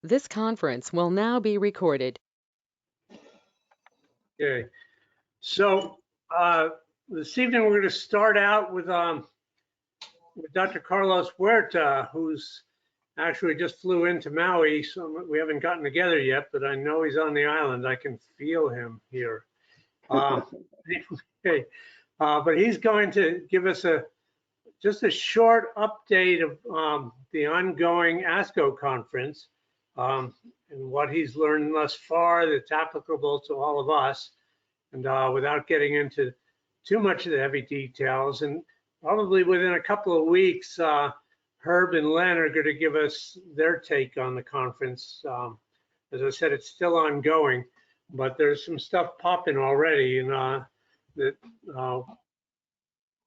This conference will now be recorded. Okay, so this evening we're going to start out with Dr. Carlos Huerta, who's actually just flew into Maui. So we haven't gotten together yet, but I know he's on the island. I can feel him here. Okay, but he's going to give us just a short update of the ongoing ASCO conference and what he's learned thus far that's applicable to all of us, and without getting into too much of the heavy details. And probably within a couple of weeks, Herb and Len are going to give us their take on the conference. As I said, it's still ongoing, but there's some stuff popping already, and that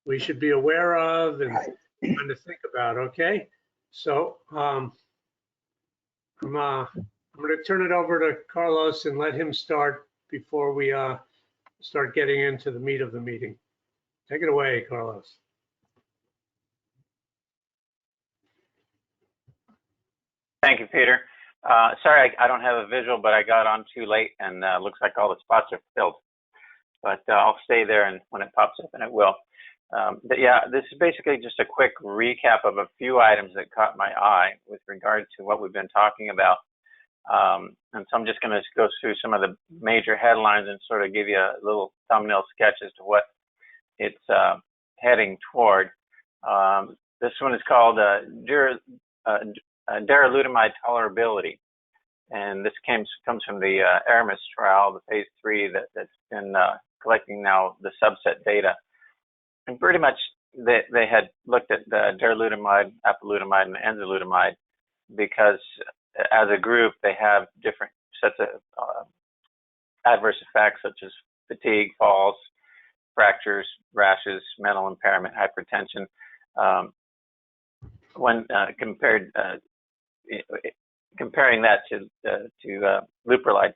we should be aware of and kind of think about. Okay, so I'm going to turn it over to Carlos and let him start before we start getting into the meat of the meeting. Take it away, Carlos. Thank you, Peter. Sorry, I don't have a visual, but I got on too late, and looks like all the spots are filled. But I'll stay there, and when it pops up, and it will. But yeah, this is basically just a quick recap of a few items that caught my eye with regard to what we've been talking about. And so I'm just going to go through some of the major headlines and sort of give you a little thumbnail sketch as to what it's heading toward. This one is called darolutamide tolerability. And this comes from the Aramis trial, the phase 3 that's been collecting now the subset data. And pretty much they had looked at the darolutamide, apalutamide, and enzalutamide because as a group they have different sets of adverse effects such as fatigue, falls, fractures, rashes, mental impairment, hypertension. When comparing that to leuprolide.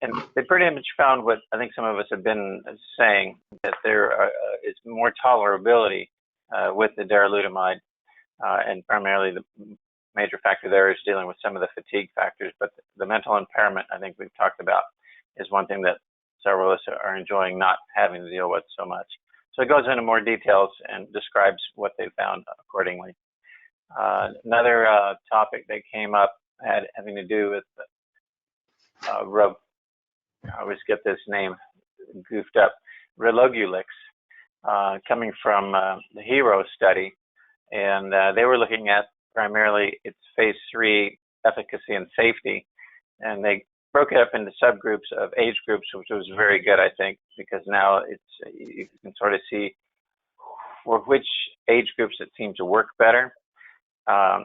And they pretty much found what I think some of us have been saying, that there is more tolerability with the darolutamide, and primarily the major factor there is dealing with some of the fatigue factors, but the mental impairment I think we've talked about is one thing that several of us are enjoying not having to deal with so much. So it goes into more details and describes what they found accordingly. Another topic that came up had having to do with I always get this name goofed up, relugulix, coming from the HERO study, and they were looking at primarily its phase 3 efficacy and safety, and they broke it up into subgroups of age groups, which was very good, I think, because now you can sort of see for which age groups it seemed to work better.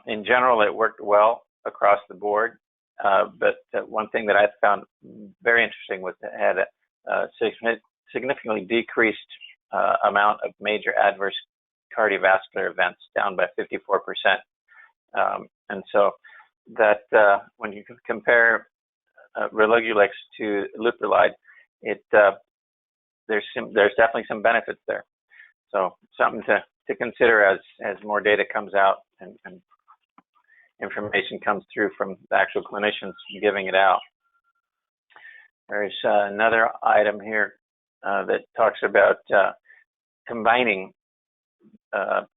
In general, it worked well across the board, but one thing that I found very interesting was it had a significantly decreased amount of major adverse cardiovascular events, down by 54%. And so that when you compare relugulix to leuprolide, there's definitely some benefits there. So something to consider as more data comes out and information comes through from the actual clinicians giving it out. There's another item here that talks about combining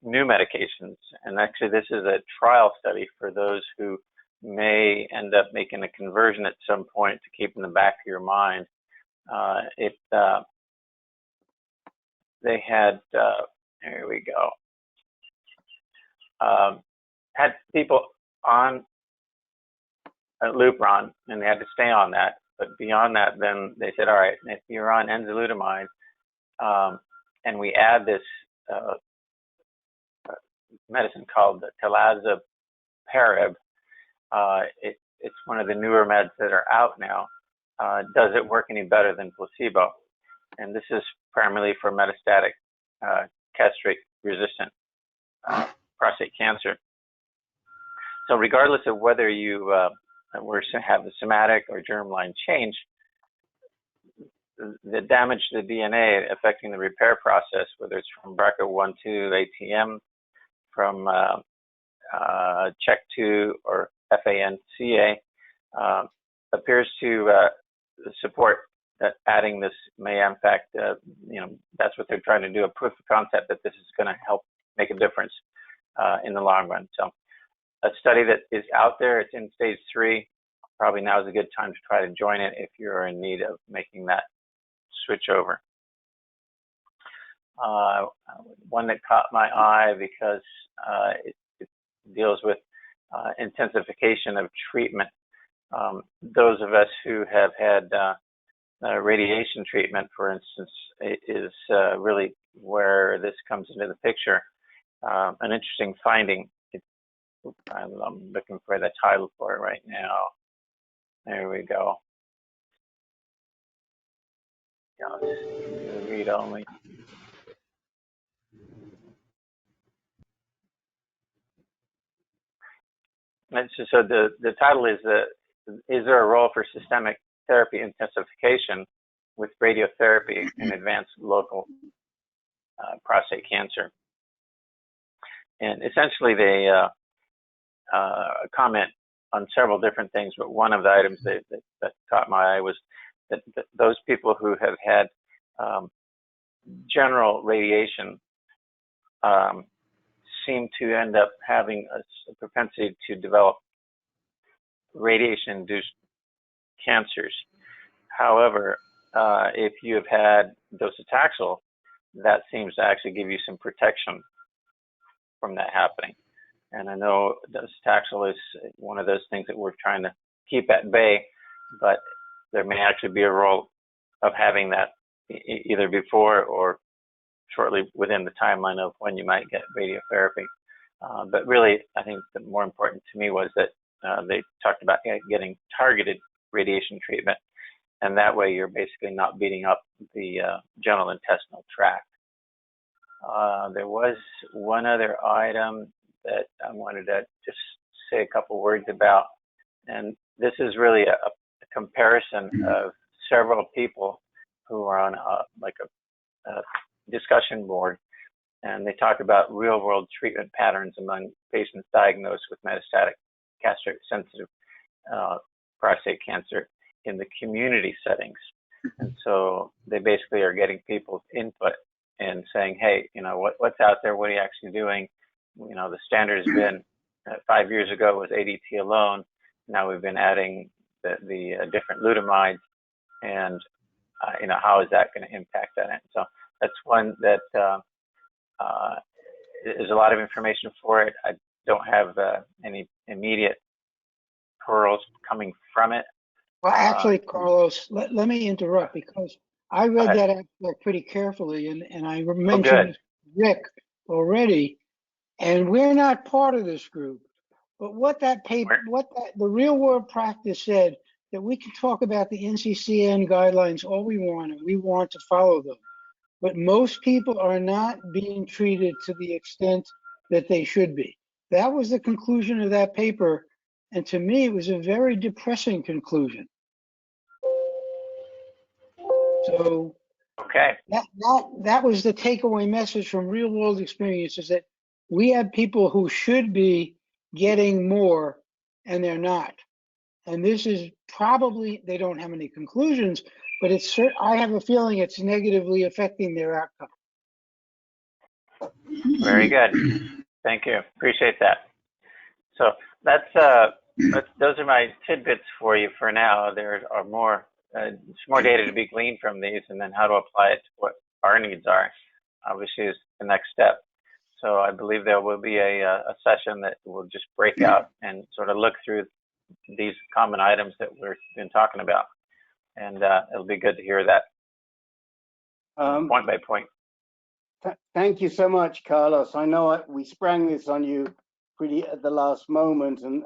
new medications. And actually, this is a trial study for those who may end up making a conversion at some point to keep in the back of your mind. They had, here we go, had people on lupron, and they had to stay on that. But beyond that, then they said, all right, if you're on enzalutamide, and we add this medicine called talazoparib, it's one of the newer meds that are out now. Does it work any better than placebo? And this is primarily for metastatic castrate-resistant prostate cancer. So regardless of whether you have the somatic or germline change, the damage to the DNA affecting the repair process, whether it's from BRCA1/2 ATM, from CHEK2 or FANCA, appears to support that adding this may in fact, that's what they're trying to do, a proof of concept that this is going to help make a difference in the long run. So a study that is out there, it's in stage 3. Probably now is a good time to try to join it if you're in need of making that switch over. One that caught my eye because it deals with intensification of treatment. Those of us who have had radiation treatment, for instance, is really where this comes into the picture. An interesting finding. I'm looking for the title for it right now. There we go. Read only. So the title is there a role for systemic therapy intensification with radiotherapy in advanced local prostate cancer? And essentially they comment on several different things, but one of the items that caught my eye was that those people who have had general radiation seem to end up having a propensity to develop radiation-induced cancers. However, if you have had docetaxel, that seems to actually give you some protection from that happening. And I know docetaxel is one of those things that we're trying to keep at bay, but there may actually be a role of having that either before or shortly within the timeline of when you might get radiotherapy. But really, I think the more important to me was that they talked about getting targeted radiation treatment, and that way you're basically not beating up the general intestinal tract. There was one other item that I wanted to just say a couple words about, and this is really a comparison of several people who are on a discussion board, and they talk about real-world treatment patterns among patients diagnosed with metastatic castrate-sensitive prostate cancer in the community settings. And so they basically are getting people's input and saying, hey, what's out there? What are you actually doing? The standard has been 5 years ago was ADT alone. Now we've been adding the different lutamides, and how is that going to impact that? And so that's one that there's a lot of information for it. I don't have any immediate pearls coming from it. Well, actually, Carlos, let me interrupt, because I read that abstract pretty carefully, and I mentioned Rick already, and we're not part of this group. But what that paper, the real world practice said, that we can talk about the NCCN guidelines all we want, and we want to follow them. But most people are not being treated to the extent that they should be. That was the conclusion of that paper, and to me, it was a very depressing conclusion. So that was the takeaway message from real world experiences, that we have people who should be getting more and they're not. And this is probably, they don't have any conclusions, but I have a feeling it's negatively affecting their outcome. Very good. Thank you. Appreciate that. So those are my tidbits for you for now. There are more data to be gleaned from these, and then how to apply it to what our needs are, obviously, is the next step. So I believe there will be a session that will just break out and sort of look through these common items that we've been talking about. And it'll be good to hear that point by point. Thank you so much, Carlos. I know we sprang this on you pretty at the last moment, and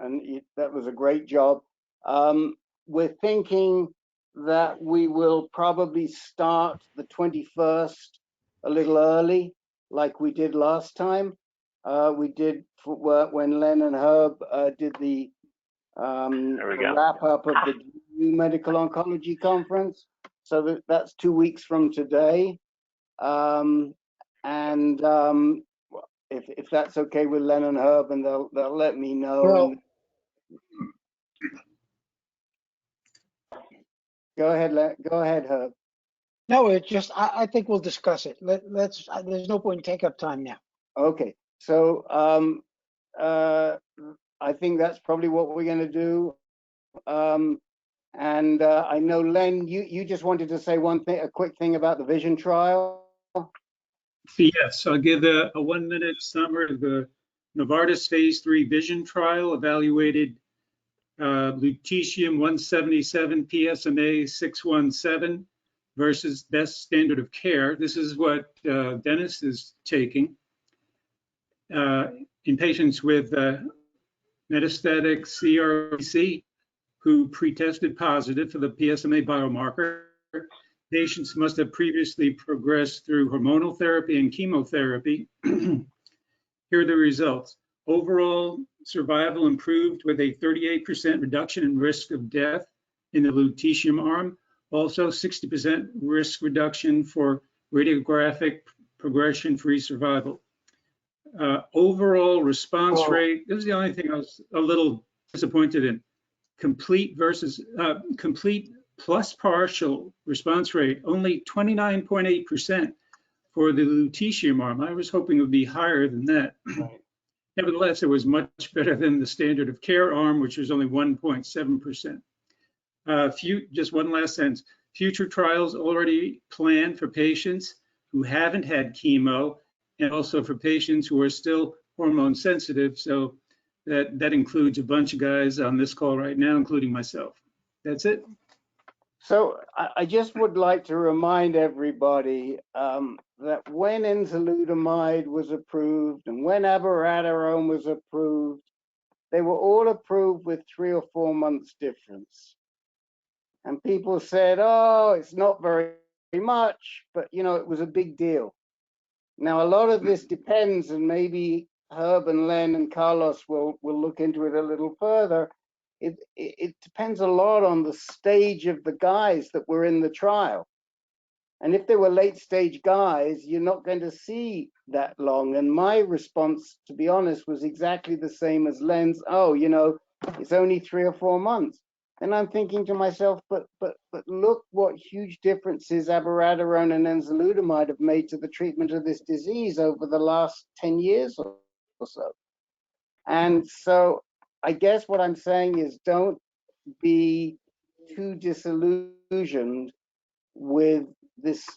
that was a great job. We're thinking that we will probably start the 21st a little early, like we did last time. We did when Len and Herb did the wrap up of the Medical Oncology Conference. So that's 2 weeks from today. If that's okay with Len and Herb, and they'll let me know. Well, Go ahead, Herb. No, it just, I think we'll discuss it. Let's, there's no point in take up time now. Okay, so I think that's probably what we're going to do. And I know, Len, you just wanted to say one thing, a quick thing about the vision trial. Yes, I'll give a 1-minute summary of the Novartis phase 3 vision trial evaluated lutetium 177 PSMA 617 versus best standard of care. This is what Dennis is taking in patients with metastatic CRC who pre-tested positive for the PSMA biomarker. Patients must have previously progressed through hormonal therapy and chemotherapy. Here are the results. Overall survival improved with a 38% reduction in risk of death in the lutetium arm. Also 60% risk reduction for radiographic progression-free survival. Overall response rate, this is the only thing I was a little disappointed in. Complete plus partial response rate, only 29.8% for the lutetium arm. I was hoping it would be higher than that. Right. Nevertheless, it was much better than the standard of care arm, which was only 1.7%. Just one last sentence. Future trials already planned for patients who haven't had chemo and also for patients who are still hormone sensitive. So that includes a bunch of guys on this call right now, including myself. That's it. So I just would like to remind everybody that when enzalutamide was approved and when abiraterone was approved, they were all approved with 3 or 4 months difference. And people said, oh, it's not very much, but you know, it was a big deal. Now, a lot of this depends, and maybe Herb and Len and Carlos will look into it a little further. It depends a lot on the stage of the guys that were in the trial. And if they were late stage guys, you're not going to see that long. And my response, to be honest, was exactly the same as Len's. Oh, you know, it's only 3 or 4 months. And I'm thinking to myself, but look what huge differences abiraterone and enzalutamide have made to the treatment of this disease over the last 10 years or so. And so I guess what I'm saying is don't be too disillusioned with this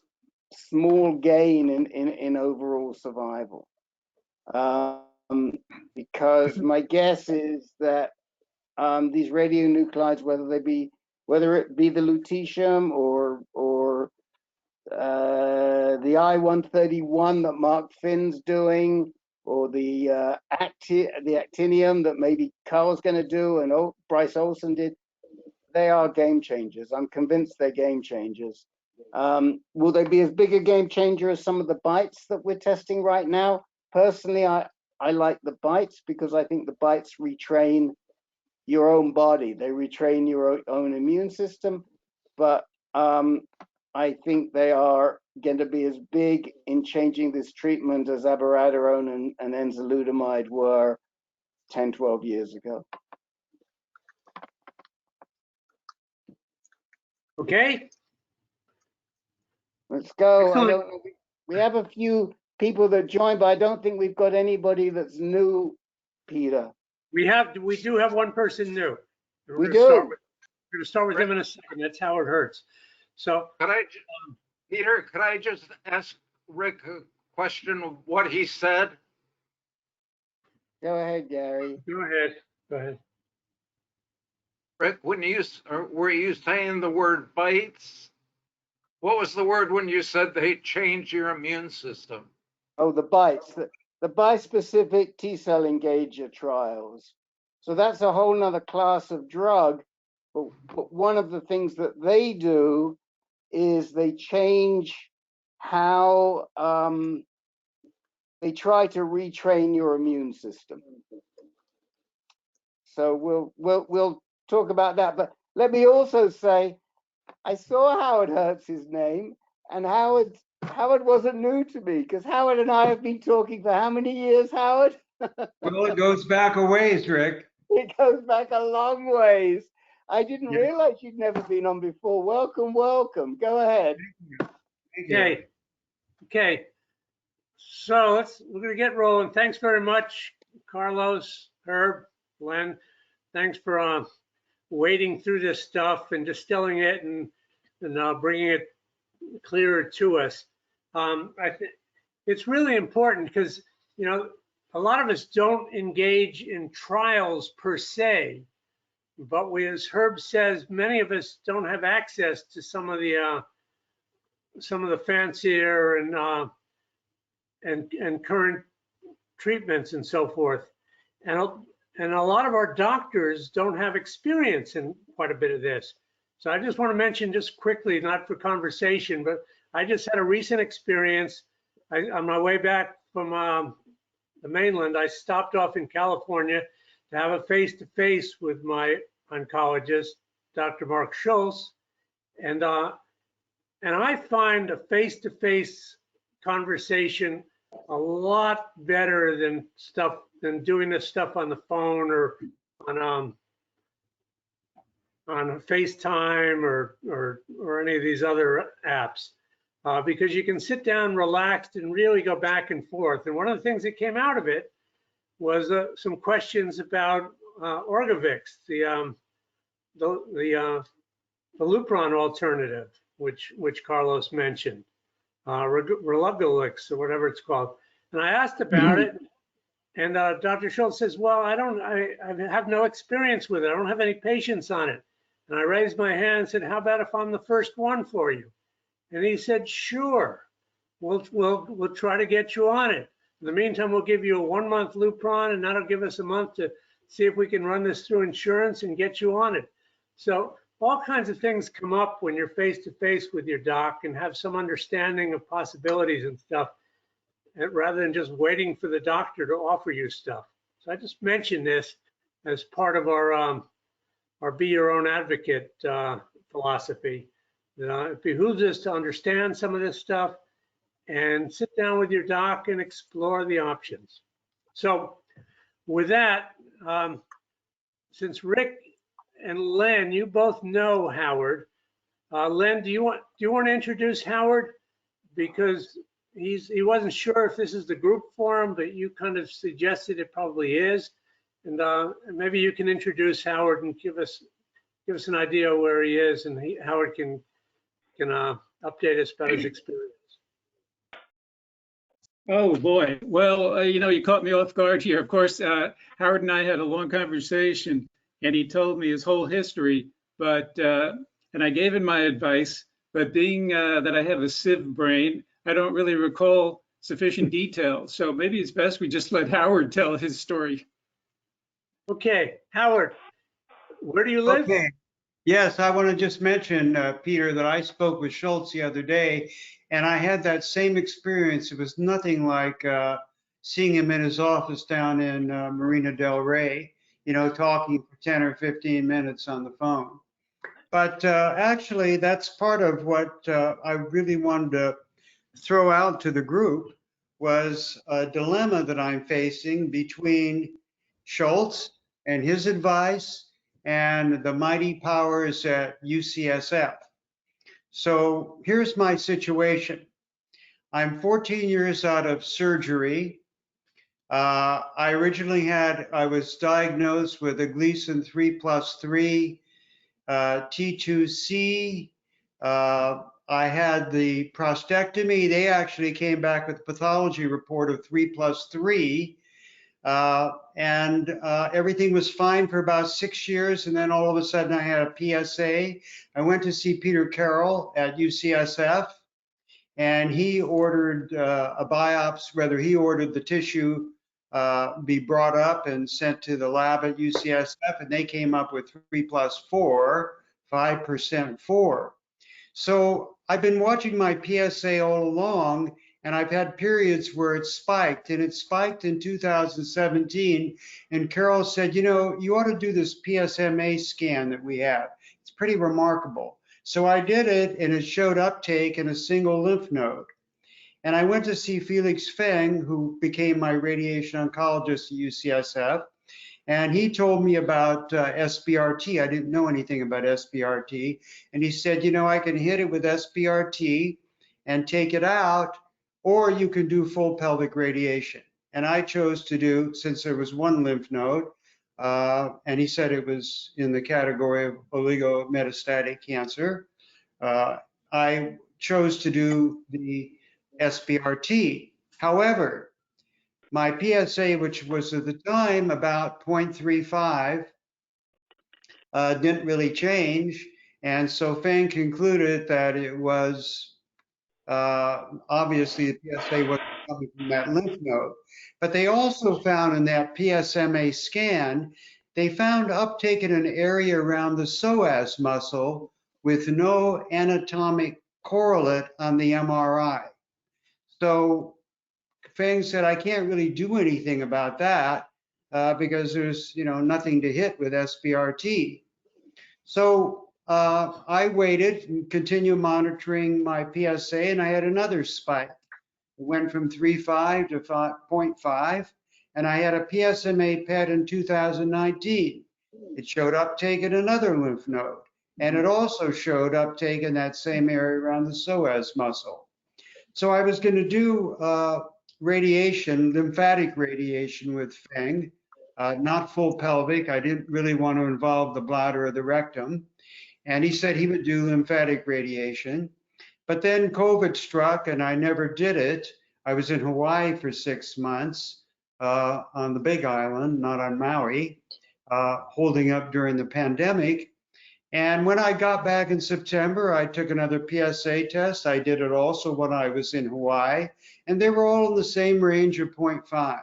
small gain in overall survival. Because my guess is that these radionuclides, whether it be the lutetium or the I-131 that Mark Finn's doing, or the actinium that maybe Carl's going to do and Bryce Olson did, they are game changers. I'm convinced they're game changers. Will they be as big a game changer as some of the bites that we're testing right now? Personally, I like the bites because I think the bites retrain your own body. They retrain your own immune system, but I think they are going to be as big in changing this treatment as abiraterone and enzalutamide were 10, 12 years ago. Okay. Let's go. Excellent. I don't know, we have a few people that joined, but I don't think we've got anybody that's new, Peter. We do have one person new. We do. We're going to start with him in a second. That's how it hurts. So, Peter, could I just ask Rick a question of what he said? Go ahead, Gary. go ahead. Rick, were you saying the word bites? What was the word when you said they change your immune system? Oh, the bites, the bispecific T-cell engager trials. So that's a whole nother class of drug. But one of the things that they do is they change how they try to retrain your immune system. So we'll talk about that. But let me also say, I saw Howard Hertz's name, and Howard wasn't new to me because Howard and I have been talking for how many years, Howard? Well, it goes back a ways, Rick. It goes back a long ways. I didn't realize you'd never been on before. Welcome, welcome. Go ahead. Okay. Okay. So we're going to get rolling. Thanks very much, Carlos, Herb, Len. Thanks for wading through this stuff and distilling it and bringing it clearer to us. I think it's really important because, you know, a lot of us don't engage in trials per se, but we, as Herb says, many of us don't have access to some of the fancier and current treatments and so forth. And a lot of our doctors don't have experience in quite a bit of this. So I just want to mention just quickly, not for conversation, but I just had a recent experience. On my way back from the mainland, I stopped off in California to have a face-to-face with my oncologist, Dr. Mark Schultz. And I find a face-to-face conversation a lot better than doing this stuff on the phone or on FaceTime or any of these other apps, because you can sit down relaxed and really go back and forth. And one of the things that came out of it was some questions about Orgovix, the lupron alternative, which Carlos mentioned, Relugolix or whatever it's called. And I asked about it, and Dr. Schultz says, well, I have no experience with it. I don't have any patients on it. And I raised my hand and said, how about if I'm the first one for you? And he said, sure, we'll try to get you on it. In the meantime, we'll give you a 1-month lupron, and that'll give us a month to see if we can run this through insurance and get you on it. So all kinds of things come up when you're face to face with your doc and have some understanding of possibilities and stuff, rather than just waiting for the doctor to offer you stuff. So I just mentioned this as part of our be your own advocate philosophy. It behooves us to understand some of this stuff and sit down with your doc and explore the options. So with that, since Rick and Len, you both know Howard. Len, do you want to introduce Howard? Because he wasn't sure if this is the group for him, but you kind of suggested it probably is. And maybe you can introduce Howard and give us an idea where he is, and Howard can update us about his experience. Oh boy. Well, you caught me off guard here. Of course, Howard and I had a long conversation, and he told me his whole history. And I gave him my advice. But being that I have a sieve brain, I don't really recall sufficient detail. So maybe it's best we just let Howard tell his story. Okay, Howard, where do you live? Okay. Yes, I want to just mention, Peter, that I spoke with Schultz the other day, and I had that same experience. It was nothing like seeing him in his office down in Marina Del Rey, talking for 10 or 15 minutes on the phone. But actually, that's part of what I really wanted to throw out to the group was a dilemma that I'm facing between Schultz and his advice and the mighty powers at UCSF. So here's my situation. I'm 14 years out of surgery. I was diagnosed with a Gleason 3+3, T2C. I had the prostatectomy. They actually came back with a pathology report of 3+3. And everything was fine for about 6 years, and then all of a sudden I had a PSA. I went to see Peter Carroll at UCSF, and he ordered a biopsy, he ordered the tissue be brought up and sent to the lab at UCSF, and they came up with 3+4, 5% 4. So I've been watching my PSA all along, and I've had periods where it spiked, and it spiked in 2017. And Carol said, you ought to do this PSMA scan that we have. It's pretty remarkable. So I did it, and it showed uptake in a single lymph node. And I went to see Felix Feng, who became my radiation oncologist at UCSF. And he told me about SBRT. I didn't know anything about SBRT. And he said, you know, I can hit it with SBRT and take it out, or you can do full pelvic radiation. And I chose to do, since there was one lymph node, and he said it was in the category of oligometastatic cancer, I chose to do the SBRT. However, my PSA, which was at the time about 0.35, didn't really change. And so Feng concluded that it was obviously the PSA wasn't coming from that lymph node. But they also found in that PSMA scan, they found uptake in an area around the psoas muscle with no anatomic correlate on the MRI. So Feng said, I can't really do anything about that because there's, you know, nothing to hit with SBRT. So I waited and continued monitoring my PSA, and I had another spike. It went from 3.5 to 0.5, and I had a PSMA PET in 2019. It showed uptake in another lymph node, and it also showed uptake in that same area around the psoas muscle. So I was going to do radiation, lymphatic radiation with Feng, not full pelvic. I didn't really want to involve the bladder or the rectum. And he said he would do lymphatic radiation. But then COVID struck and I never did it. I was in Hawaii for 6 months on the Big Island, not on Maui, holding up during the pandemic. And when I got back in September, I took another PSA test. I did it also when I was in Hawaii, and they were all in the same range of 0.5.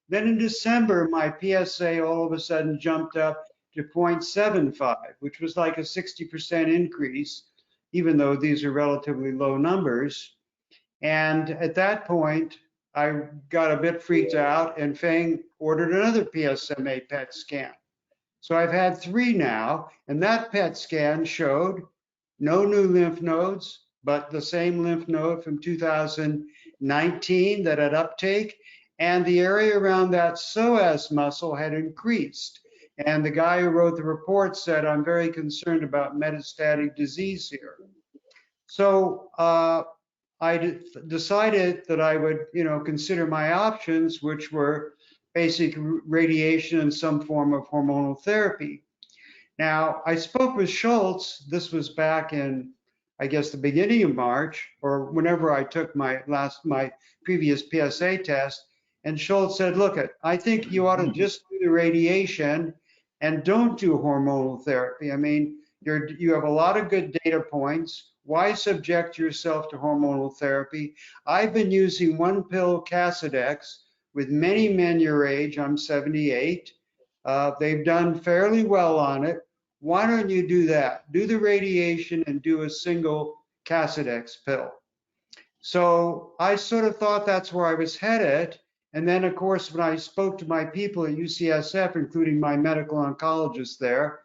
Then in December, my PSA all of a sudden jumped up to 0.75, which was like a 60% increase, even though these are relatively low numbers. And at that point, I got a bit freaked out, and Feng ordered another PSMA PET scan. So I've had 3 now, and that PET scan showed no new lymph nodes, but the same lymph node from 2019 that had uptake, and the area around that psoas muscle had increased. And the guy who wrote the report said, I'm very concerned about metastatic disease here. So I decided that I would, you know, consider my options, which were basic radiation and some form of hormonal therapy. Now, I spoke with Schultz. This was back in, I guess, the beginning of March, or whenever I took my previous PSA test. And Schultz said, look, I think you ought to just do the radiation and don't do hormonal therapy. I mean, you have a lot of good data points. Why subject yourself to hormonal therapy? I've been using 1-pill Casodex with many men your age. I'm 78. They've done fairly well on it. Why don't you do that? Do the radiation and do a single Casodex pill. So I sort of thought that's where I was headed. And then, of course, when I spoke to my people at UCSF, including my medical oncologist there,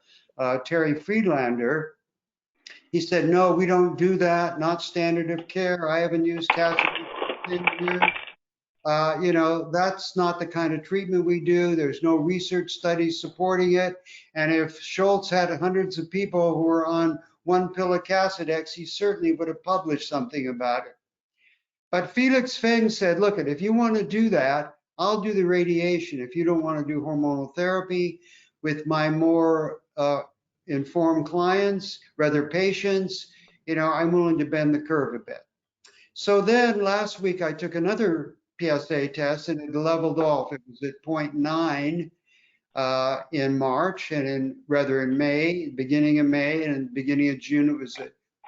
Terry Friedlander, he said, no, we don't do that, not standard of care. I haven't used Casodex for 10 years. You know, that's not the kind of treatment we do. There's no research studies supporting it. And if Schultz had hundreds of people who were on 1 pill of Casodex, he certainly would have published something about it. But Felix Feng said, look, if you want to do that, I'll do the radiation. If you don't want to do hormonal therapy, with my more informed clients, rather patients, you know, I'm willing to bend the curve a bit. So then last week I took another PSA test and it leveled off. It was at 0.9 in March and in May, beginning of May, and beginning of June it was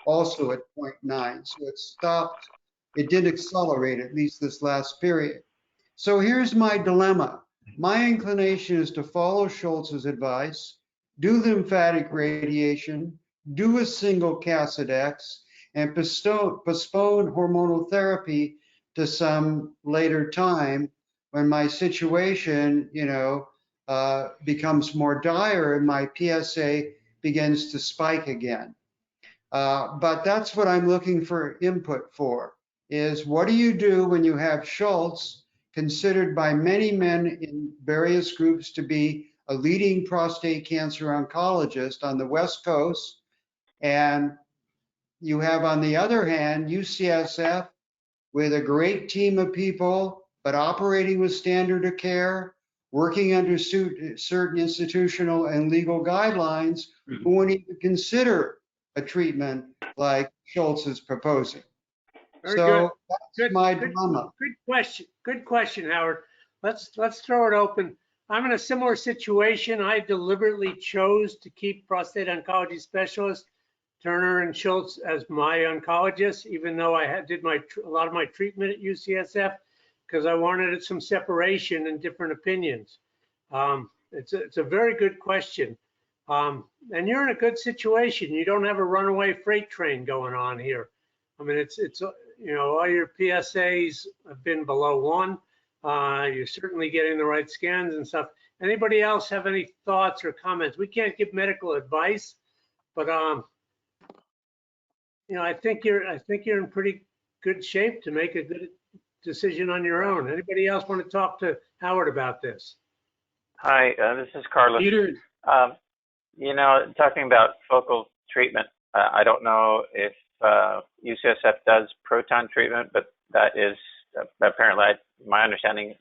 also at 0.9. So it stopped. It did accelerate, at least this last period. So here's my dilemma. My inclination is to follow Schultz's advice, do lymphatic radiation, do a single Casodex, and postpone hormonal therapy to some later time when my situation, you know, becomes more dire and my PSA begins to spike again. But that's what I'm looking for input for, is what do you do when you have Schultz, considered by many men in various groups to be a leading prostate cancer oncologist on the West Coast. And you have, on the other hand, UCSF with a great team of people, but operating with standard of care, working under certain institutional and legal guidelines, who won't even consider a treatment like Schultz is proposing. Very So good. that's my dilemma. Good question. Good question, Howard. Let's throw it open. I'm in a similar situation. I deliberately chose to keep prostate oncology specialist Turner and Schultz as my oncologists, even though I did a lot of my treatment at UCSF, because I wanted some separation and different opinions. It's a very good question. And you're in a good situation. You don't have a runaway freight train going on here. I mean, it's you know, all your PSAs have been below 1. You're certainly getting the right scans and stuff. Anybody else have any thoughts or comments? We can't give medical advice, but you know, I think you're in pretty good shape to make a good decision on your own. Anybody else want to talk to Howard about this? Hi, this is Carlos. Peter, You know, talking about focal treatment, I don't know if UCSF does proton treatment, but that is apparently, my understanding,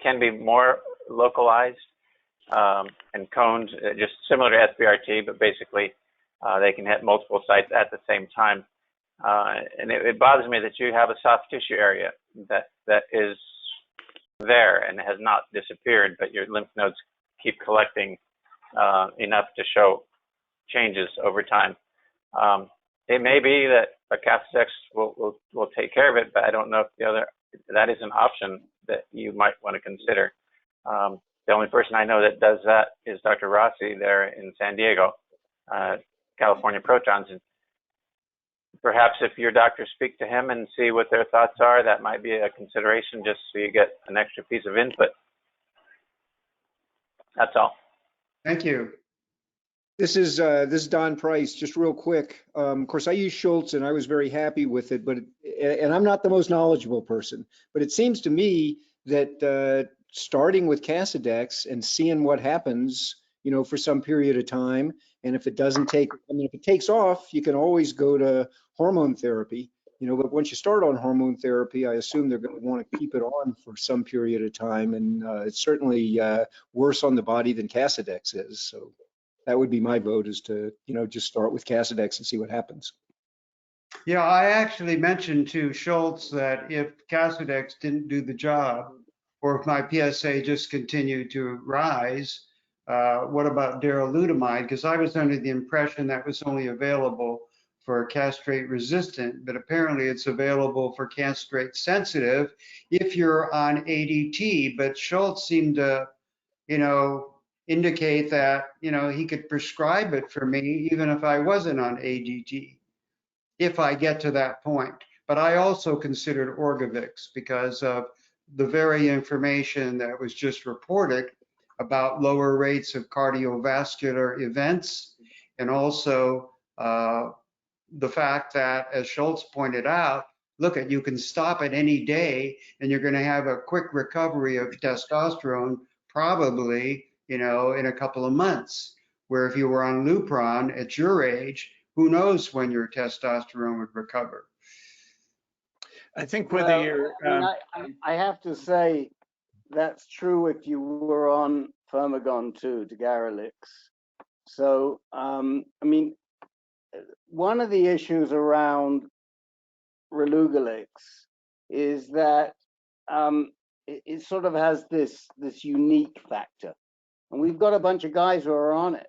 can be more localized, and cones, just similar to SBRT, but basically they can hit multiple sites at the same time. And it bothers me that you have a soft tissue area that is there and has not disappeared, but your lymph nodes keep collecting enough to show changes over time. It may be that a Cathetex will take care of it, but I don't know if that is an option that you might want to consider. The only person I know that does that is Dr. Rossi there in San Diego, California Protons. And perhaps if your doctors speak to him and see what their thoughts are, that might be a consideration, just so you get an extra piece of input. That's all. Thank you. This is Don Price. Just real quick. Of course, I use Schultz and I was very happy with it, and I'm not the most knowledgeable person, but it seems to me that starting with Cathetex and seeing what happens, you know, for some period of time, and if it doesn't take, I mean, if it takes off, you can always go to hormone therapy, you know, but once you start on hormone therapy, I assume they're going to want to keep it on for some period of time, and it's certainly worse on the body than Cathetex is. So that would be my vote, is to, you know, just start with Cathetex and see what happens. Yeah, I actually mentioned to Schultz that if Cathetex didn't do the job, or if my PSA just continued to rise, what about darolutamide? Because I was under the impression that was only available for castrate resistant, but apparently it's available for castrate sensitive if you're on ADT. But Schultz seemed to, you know, indicate that, you know, he could prescribe it for me even if I wasn't on ADT, if I get to that point. But I also considered Orgovix because of the very information that was just reported about lower rates of cardiovascular events, and also the fact that, as Schultz pointed out, look, you can stop at any day and you're going to have a quick recovery of testosterone, probably, you know, in a couple of months. Where if you were on lupron at your age, who knows when your testosterone would recover. I think whether you're, I have to say that's true if you were on Firmagon too, Degarelix. So, I mean, one of the issues around Relugolix is that it sort of has this unique factor, and we've got a bunch of guys who are on it.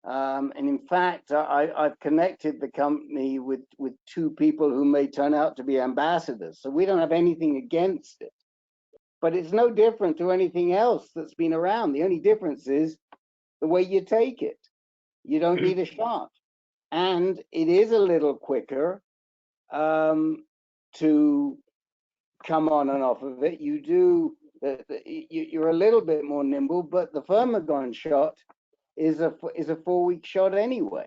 And in fact, I've connected the company with 2 people who may turn out to be ambassadors. So we don't have anything against it, but it's no different to anything else that's been around. The only difference is the way you take it. You don't need a shot, and it is a little quicker to come on and off of it. You're a little bit more nimble, but the Firmagon shot is a 4-week shot anyway.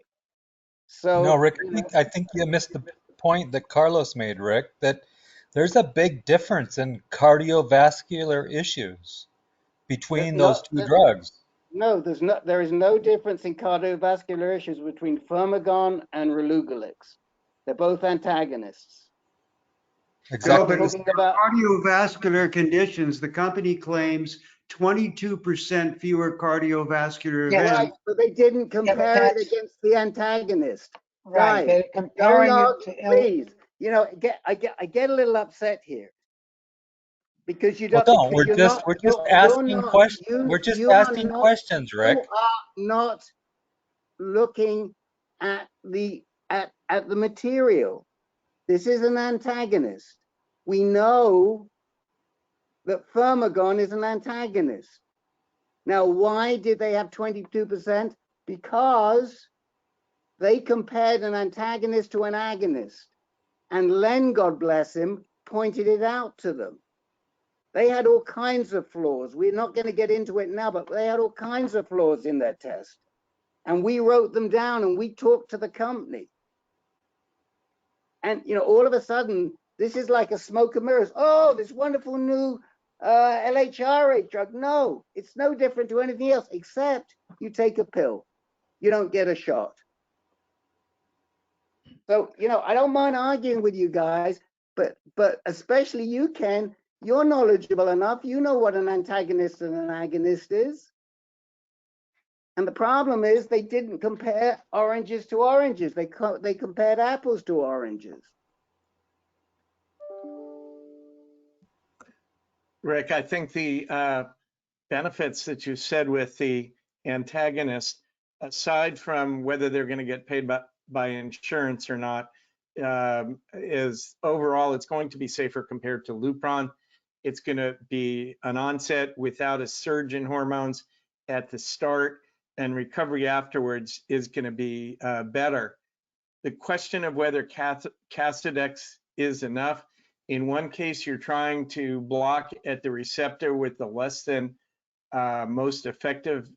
So no, Rick, I think you missed the point that Carlos made, Rick, that there's a big difference in cardiovascular issues. between those two drugs. No, there is no difference in cardiovascular issues between Firmagon and Relugolix. They're both antagonists. Exactly. No, but for cardiovascular conditions, the company claims 22% fewer cardiovascular Yes. events. Right, but they didn't compare it that's- against the antagonist. Right, Guys, they're comparing don't it to please. You know, I get a little upset here because you Well, don't. no, we're You're just not. we're just You're asking not. questions. You We're just you are asking not. questions, Rick. You are not looking at the material. This is an antagonist. We know that Firmagon is an antagonist. Now, why did they have 22%? Because they compared an antagonist to an agonist. And Len, God bless him, pointed it out to them. They had all kinds of flaws. We're not going to get into it now, but they had all kinds of flaws in their test. And we wrote them down and we talked to the company. And, you know, all of a sudden, this is like a smoke and mirrors. Oh, this wonderful new LHRH drug. No, it's no different to anything else, except you take a pill. You don't get a shot. So, you know, I don't mind arguing with you guys, but especially you, Ken, you're knowledgeable enough. You know what an antagonist and an agonist is. And the problem is they didn't compare oranges to oranges. They compared apples to oranges. Rick, I think the benefits that you said with the antagonist, aside from whether they're going to get paid by insurance or not, is overall it's going to be safer compared to lupron. It's going to be an onset without a surge in hormones at the start, and recovery afterwards is going to be better. The question of whether Casodex is enough, in one case you're trying to block at the receptor with the less than most effective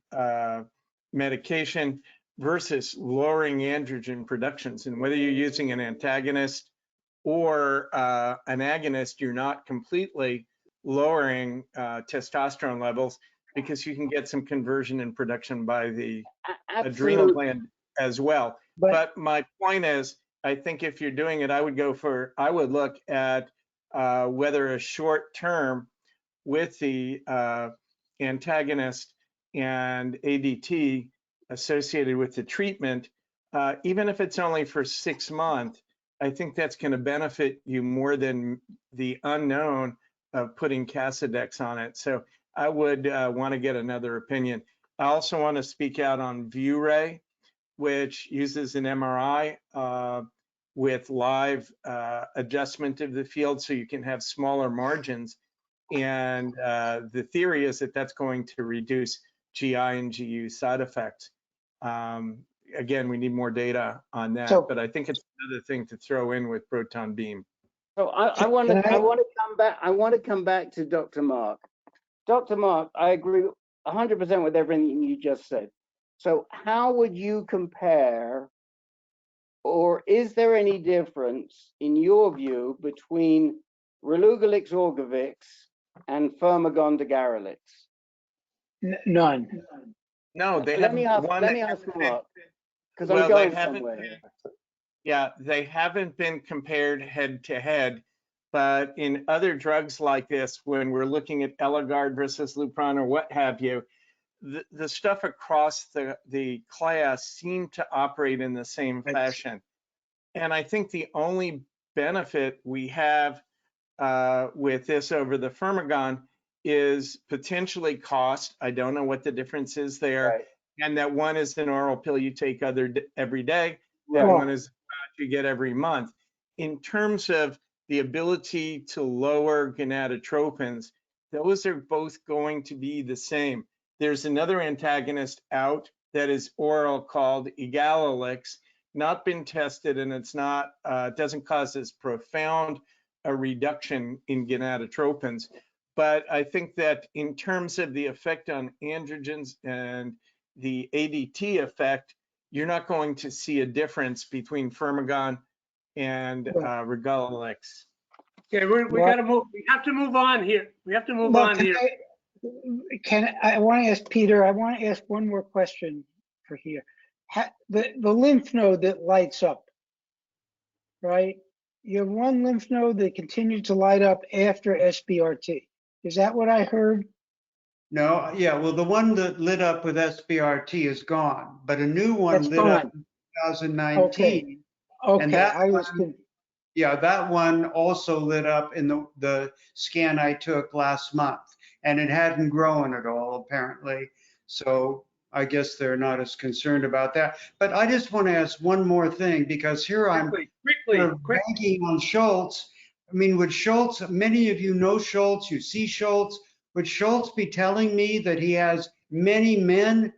medication versus lowering androgen productions. And whether you're using an antagonist or an agonist, you're not completely lowering testosterone levels because you can get some conversion and production by the adrenal gland as well. But my point is, I think if you're doing it, I would look at whether a short term with the antagonist and ADT associated with the treatment, even if it's only for 6 months, I think that's going to benefit you more than the unknown of putting Casodex on it. So I would want to get another opinion. I also want to speak out on ViewRay, which uses an MRI with live adjustment of the field so you can have smaller margins. And the theory is that that's going to reduce GI and GU side effects. Again, we need more data on that, but I think it's another thing to throw in with proton beam. So I want to come back to Dr. Mark. Dr. Mark, I agree 100% with everything you just said. So how would you compare, or is there any difference in your view between Relugolix Orgovix and Firmagon Degarelix? None. No, they let me ask Mark, because I'm going somewhere here. Yeah, they haven't been compared head to head, but in other drugs like this, when we're looking at Eligard versus lupron or what have you, the stuff across the class seem to operate in the same fashion. And I think the only benefit we have with this over the Firmagon is potentially cost. I don't know what the difference is there. Right. And that one is an oral pill you take every day. That one is you get every month. In terms of the ability to lower gonadotropins, those are both going to be the same. There's another antagonist out that is oral called Eligard, not been tested, and it's not doesn't cause as profound a reduction in gonadotropins. But I think that in terms of the effect on androgens and the ADT effect, you're not going to see a difference between Firmagon and Relugolix. Okay, we got to move. We have to move on here. We have to move on here. I want to ask Peter, I want to ask one more question for here. The lymph node that lights up, right? You have one lymph node that continued to light up after SBRT. Is that what I heard? No, yeah, well, the one that lit up with SBRT is gone, but a new one That's lit up fine. in 2019. Okay, And that I was one, yeah, that one also lit up in the scan I took last month, and it hadn't grown at all, apparently. So I guess they're not as concerned about that. But I just want to ask one more thing, because here I'm quickly. banking on Schultz. I mean, would Schultz, many of you know Schultz, you see Schultz, would Schultz be telling me that he has many men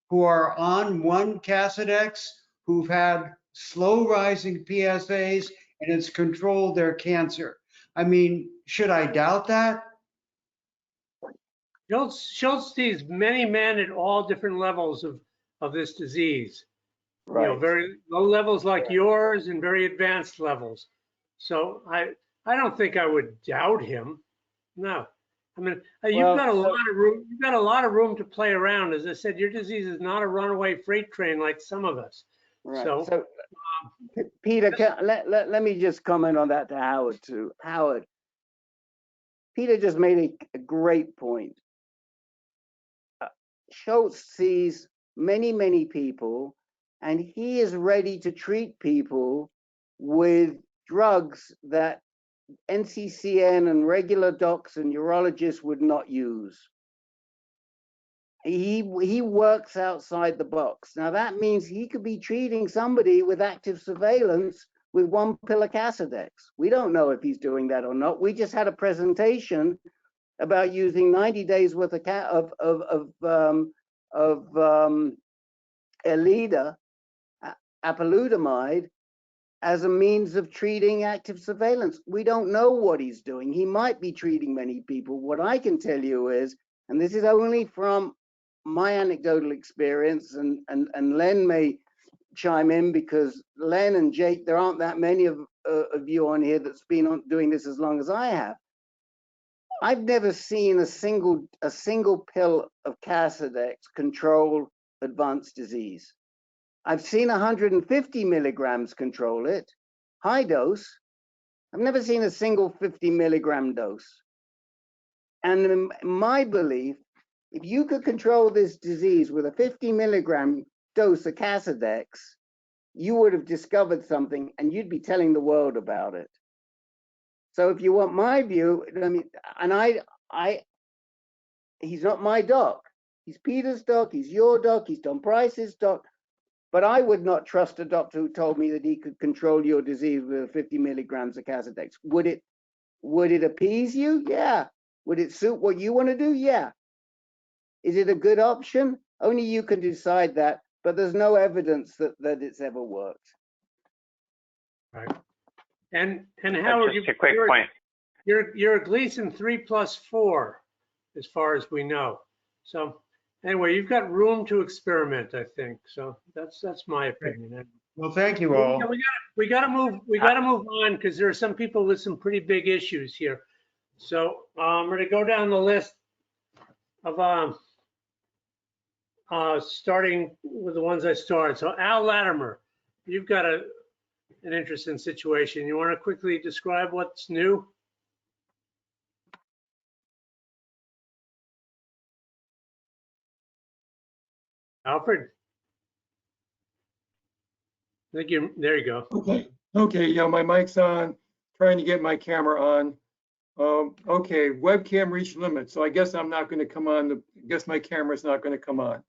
who are on one Casodex who've had slow rising PSAs and it's controlled their cancer? I mean, should I doubt that? Schultz sees many men at all different levels of this disease. Right. You know, very low levels like yours and very advanced levels. So I don't think I would doubt him. No. I mean, you've got a lot of room. You've got a lot of room to play around. As I said, your disease is not a runaway freight train like some of us. Right. So Peter, let me just comment on that to Howard too. Howard, Peter just made a great point. Schultz sees many people, and he is ready to treat people with drugs that NCCN and regular docs and urologists would not use. He works outside the box. Now that means he could be treating somebody with active surveillance with one pill of Casodex. We don't know if he's doing that or not. We just had a presentation about using 90 days worth of Eligard, apalutamide, as a means of treating active surveillance. We don't know what he's doing. He might be treating many people. What I can tell you is, and this is only from my anecdotal experience, and Len may chime in, because Len and Jake, there aren't that many of you on here that's been doing this as long as I have. I've never seen a single pill of Casodex control advanced disease. I've seen 150 milligrams control it, high dose. I've never seen a single 50 milligram dose. And in my belief, if you could control this disease with a 50 milligram dose of Casodex, you would have discovered something and you'd be telling the world about it. So if you want my view, I mean, and he's not my doc. He's Peter's doc, he's your doc, he's Tom Price's doc. But I would not trust a doctor who told me that he could control your disease with 50 milligrams of Casodex. Would it appease you? Yeah. Would it suit what you want to do? Yeah. Is it a good option? Only you can decide that, but there's no evidence that it's ever worked. right. And Howard, just a quick point. You're a Gleason 3+4, as far as we know. So anyway, you've got room to experiment, I think. So that's my opinion. Well, thank you all. We got to move on, because there are some people with some pretty big issues here. So we're going to go down the list of starting with the ones I started. So Al Latimer, you've got an interesting situation. You want to quickly describe what's new? Alfred? I think there you go. Okay, yeah, my mic's on, trying to get my camera on. Okay, webcam reach limit. So I guess I'm not going to come on. I guess my camera's not going to come on.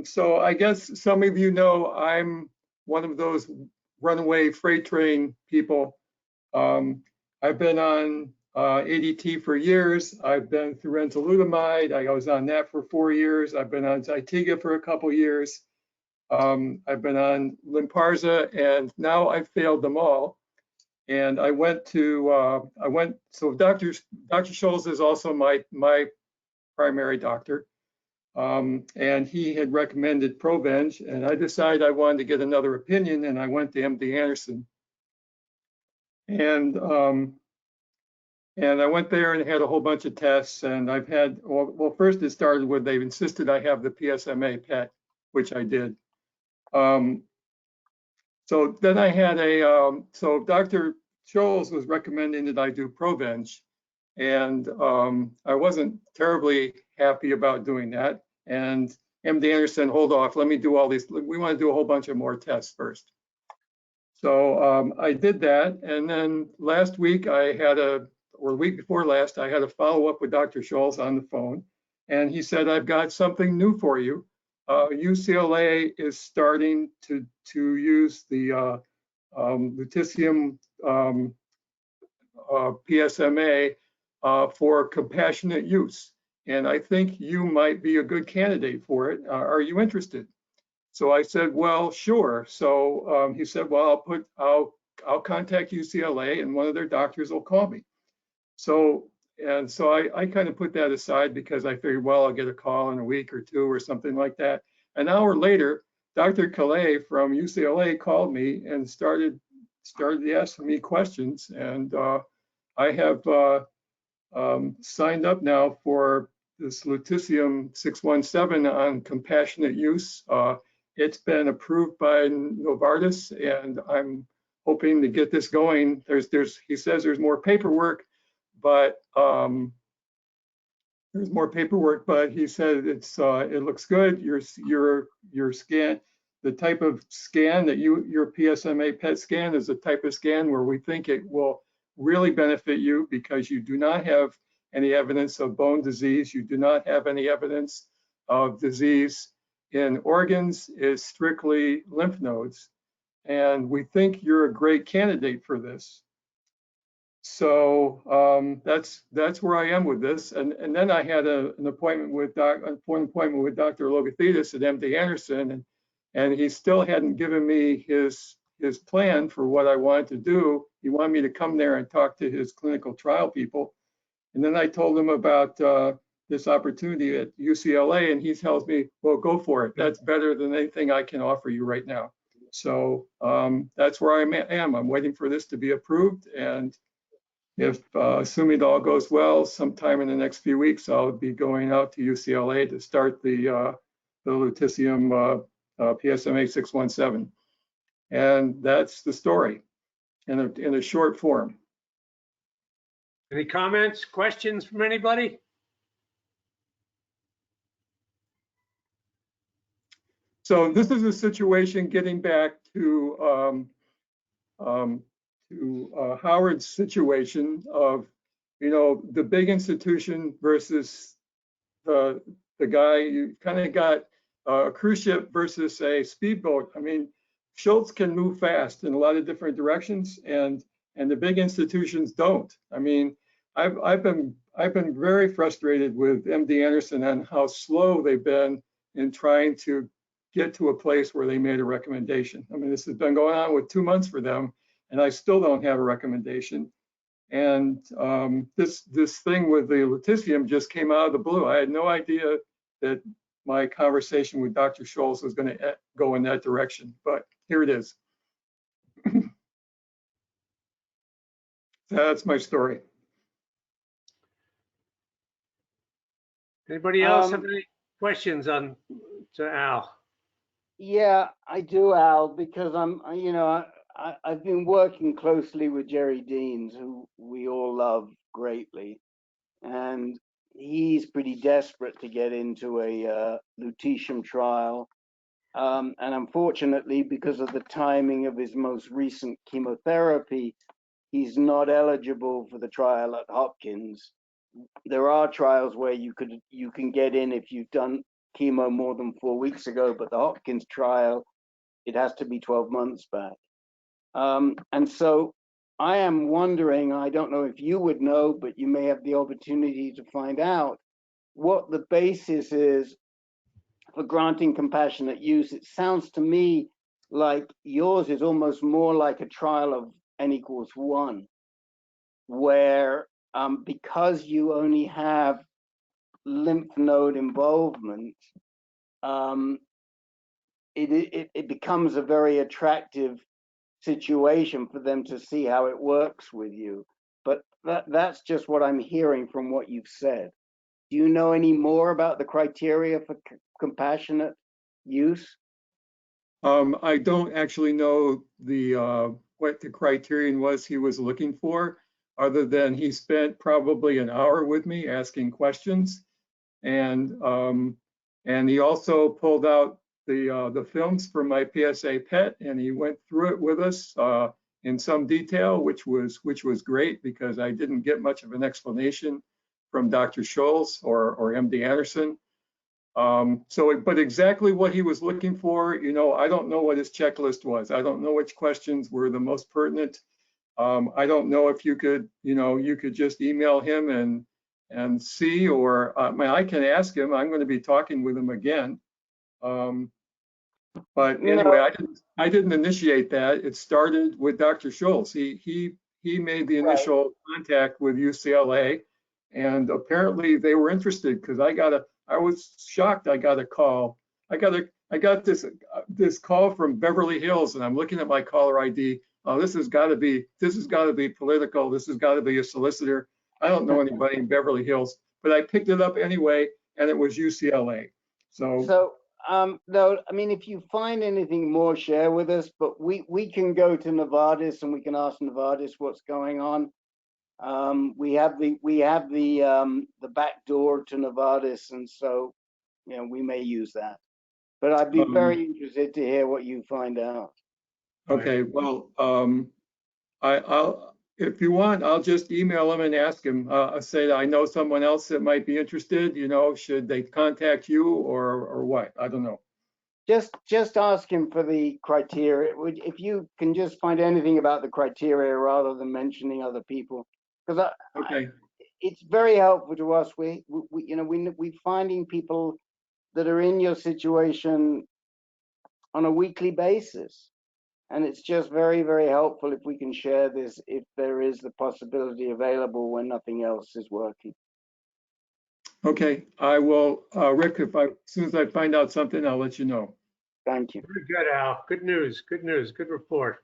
So I guess some of you know I'm one of those runaway freight train people. I've been on ADT for years. I've been through enzalutamide. I was on that for 4 years. I've been on Zytiga for a couple years. I've been on Lynparza, and now I've failed them all. And I went to, so Dr. Schultz is also my primary doctor. And he had recommended Provenge, and I decided I wanted to get another opinion, and I went to MD Anderson. And And I went there and had a whole bunch of tests, and I've had, well, first it started with they insisted I have the PSMA PET, which I did. So then I had so Dr. Scholes was recommending that I do Provenge, and I wasn't terribly happy about doing that. And MD Anderson, hold off, let me do all these, we want to do a whole bunch of more tests first. So I did that, and then last week I had or the week before last, I had a follow-up with Dr. Scholes on the phone, and he said, I've got something new for you. UCLA is starting to use the lutetium PSMA for compassionate use, and I think you might be a good candidate for it. Are you interested? So I said, well, sure. So he said, well, I'll contact UCLA and one of their doctors will call me. So I kind of put that aside because I figured, well, I'll get a call in a week or two or something like that. An hour later, Dr. Calais from UCLA called me and started asking me questions. And I have signed up now for this lutetium 617 on compassionate use. It's been approved by Novartis, and I'm hoping to get this going. He says there's more paperwork, but he said it looks good. Your scan, the type of scan that your PSMA PET scan is the type of scan where we think it will really benefit you because you do not have any evidence of bone disease. You do not have any evidence of disease in organs. Is strictly lymph nodes. And we think you're a great candidate for this. So that's where I am with this. And then I had an appointment with Dr. Logothetis at MD Anderson, and he still hadn't given me his plan for what I wanted to do. He wanted me to come there and talk to his clinical trial people. And then I told him about this opportunity at UCLA, and he tells me, well, go for it. That's better than anything I can offer you right now. So that's where I am. I'm waiting for this to be approved. And if, assuming it all goes well, sometime in the next few weeks, I'll be going out to UCLA to start the lutetium PSMA 617. And that's the story in a short form. Any comments, questions from anybody? So this is a situation getting back to Howard's situation of, the big institution versus the guy. You kind of got a cruise ship versus a speedboat. I mean, Schultz can move fast in a lot of different directions, and the big institutions don't. I mean, I've been very frustrated with MD Anderson and how slow they've been in trying to get to a place where they made a recommendation. I mean, this has been going on with 2 months for them, and I still don't have a recommendation. And this thing with the lutetium just came out of the blue. I had no idea that my conversation with Dr. Scholes was going to go in that direction, but here it is. That's my story. Anybody else have any questions to Al? Yeah, I do, Al, because I've been working closely with Jerry Deans, who we all love greatly, and he's pretty desperate to get into a lutetium trial. And unfortunately, because of the timing of his most recent chemotherapy, he's not eligible for the trial at Hopkins. There are trials where you can get in if you've done chemo more than 4 weeks ago, but the Hopkins trial, it has to be 12 months back. And so I am wondering, I don't know if you would know, but you may have the opportunity to find out what the basis is for granting compassionate use. It sounds to me like yours is almost more like a trial of N=1, where because you only have lymph node involvement, it becomes a very attractive situation for them to see how it works with you. But That's just what I'm hearing from what you've said. Do you know any more about the criteria for compassionate use? I don't actually know what the criterion was he was looking for, other than he spent probably an hour with me asking questions, and he also pulled out the films for my PSA PET, and he went through it with us in some detail, which was great because I didn't get much of an explanation from Dr. Scholes or MD Anderson. But exactly what he was looking for, I don't know what his checklist was. I don't know which questions were the most pertinent. I don't know if you could just email him and see, or I can ask him. I'm going to be talking with him again. But anyway, I didn't initiate that. It started with Dr. Scholes. He made the initial contact with UCLA, and apparently they were interested because I was shocked. I got a call. I got this call from Beverly Hills, and I'm looking at my caller ID. Oh, this has got to be political. This has got to be a solicitor. I don't know anybody in Beverly Hills, but I picked it up anyway, and it was UCLA. So no, I mean, if you find anything more, share with us. But we can go to Novartis and we can ask Novartis what's going on. We have the back door to Novartis, and so we may use that. But I'd be very interested to hear what you find out. Okay, well, I'll if you want, I'll just email him and ask him. Say that I know someone else that might be interested. Should they contact you or what? I don't know. Just ask him for the criteria. If you can just find anything about the criteria rather than mentioning other people, because it's very helpful to us. We're finding people that are in your situation on a weekly basis, and it's just very, very helpful if we can share this, if there is the possibility available when nothing else is working. Okay, I will, Rick, as soon as I find out something, I'll let you know. Thank you. Very good, Al. Good news. Good news. Good report.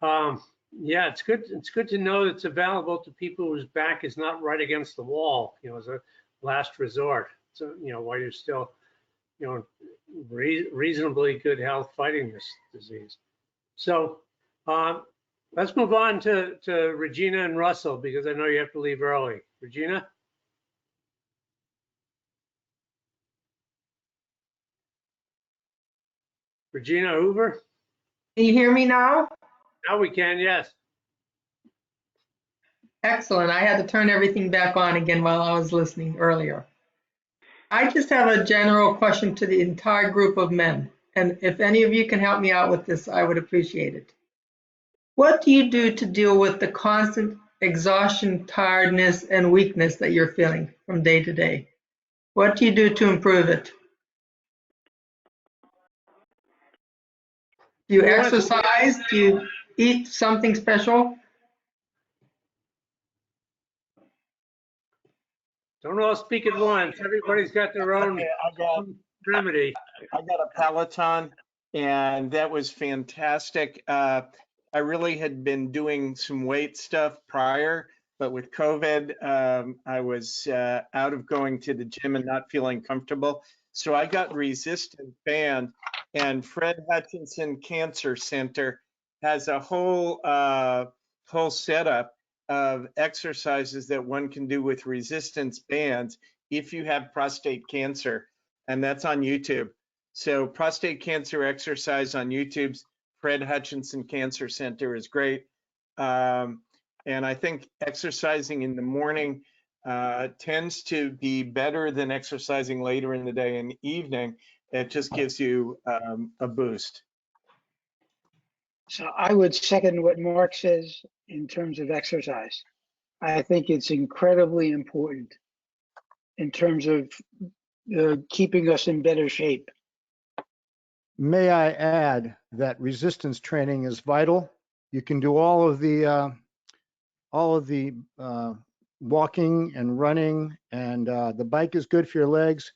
Yeah, it's good. It's good to know it's available to people whose back is not right against the wall, as a last resort. So, while you're still, reasonably good health fighting this disease. So let's move on to Regina and Russell, because I know you have to leave early. Regina? Regina Hoover? Can you hear me now? Now we can, yes. Excellent. I had to turn everything back on again while I was listening earlier. I just have a general question to the entire group of men. And if any of you can help me out with this, I would appreciate it. What do you do to deal with the constant exhaustion, tiredness, and weakness that you're feeling from day to day? What do you do to improve it? Do you exercise? Do you eat something special? Don't all speak at once. Everybody's got their own remedy. I got a Peloton, and that was fantastic. I really had been doing some weight stuff prior, but with COVID, I was out of going to the gym and not feeling comfortable. So I got resistant band, and Fred Hutchinson Cancer Center has a whole setup of exercises that one can do with resistance bands if you have prostate cancer, and that's on YouTube. So prostate cancer exercise on YouTube's Fred Hutchinson Cancer Center is great. And I think exercising in the morning tends to be better than exercising later in the day and evening. It just gives you a boost. So I would second what Mark says in terms of exercise. I think it's incredibly important in terms of keeping us in better shape. May I add that resistance training is vital. You can do all of the walking and running, and the bike is good for your legs.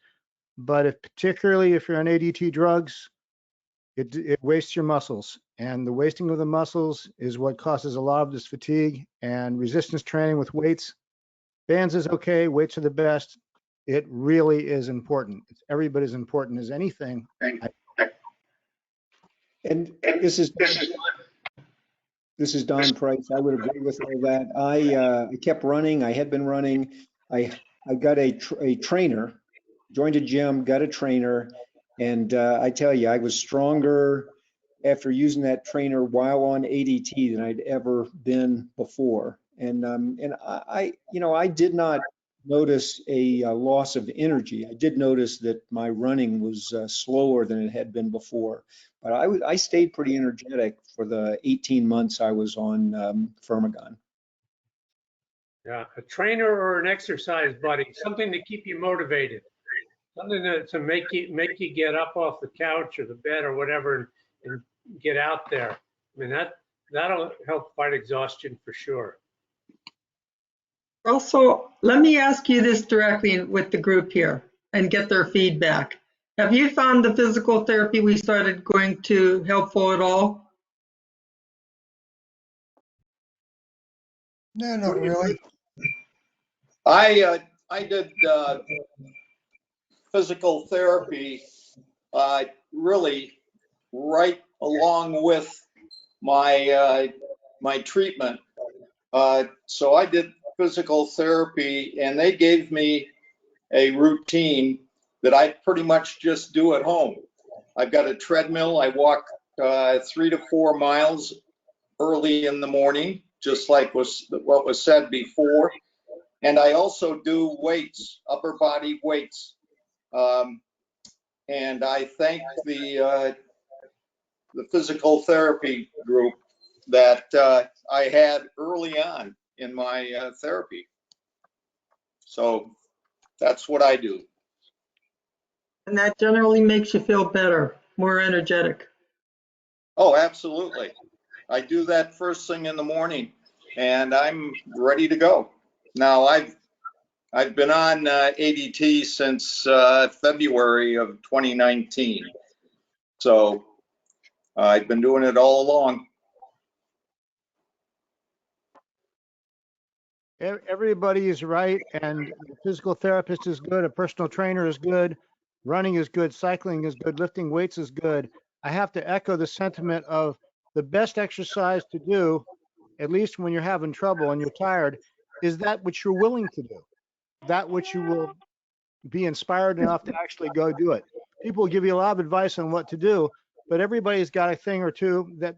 But particularly if you're on ADT drugs, It wastes your muscles, and the wasting of the muscles is what causes a lot of this fatigue. And resistance training with weights, bands is okay, weights are the best. It really is important. It's every bit as important as anything. And this is Don Price. I would agree with all that. I kept running. I had been running. I got a trainer, joined a gym, got a trainer, and I tell you, I was stronger after using that trainer while on ADT than I'd ever been before. And I did not notice a loss of energy. I did notice that my running was slower than it had been before, but I stayed pretty energetic for the 18 months I was on Firmagon. Yeah, a trainer or an exercise buddy, something to keep you motivated, something to make you get up off the couch or the bed or whatever and get out there. I mean, that'll help fight exhaustion for sure. Also, let me ask you this directly with the group here and get their feedback. Have you found the physical therapy we started going to helpful at all? No, not really. I did physical therapy really right along with my my treatment. So I did physical therapy, and they gave me a routine that I pretty much just do at home. I've got a treadmill. I walk 3 to 4 miles early in the morning, just like what was said before. And I also do weights, upper body weights. And I thank the physical therapy group that I had early on in my therapy. So that's what I do. And that generally makes you feel better, more energetic. Oh, absolutely. I do that first thing in the morning, and I'm ready to go. Now, I've been on ADT since February of 2019. So I've been doing it all along. Everybody is right, and the physical therapist is good, a personal trainer is good, running is good, cycling is good, lifting weights is good. I have to echo the sentiment of the best exercise to do, at least when you're having trouble and you're tired, is that which you're willing to do, that which you will be inspired enough to actually go do it. People give you a lot of advice on what to do, but everybody's got a thing or two that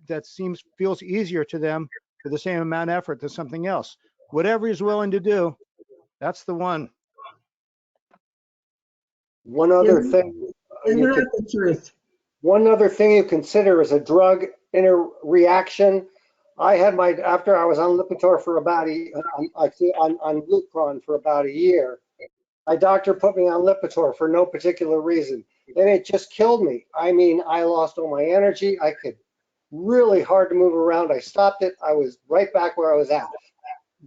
feels easier to them for the same amount of effort than something else. Whatever he's willing to do, that's the one. One other thing you consider is a drug interaction. I had after I was on Lipitor for about on lupron for about a year. My doctor put me on Lipitor for no particular reason, and it just killed me. I mean, I lost all my energy. I could really hard to move around. I stopped it. I was right back where I was at.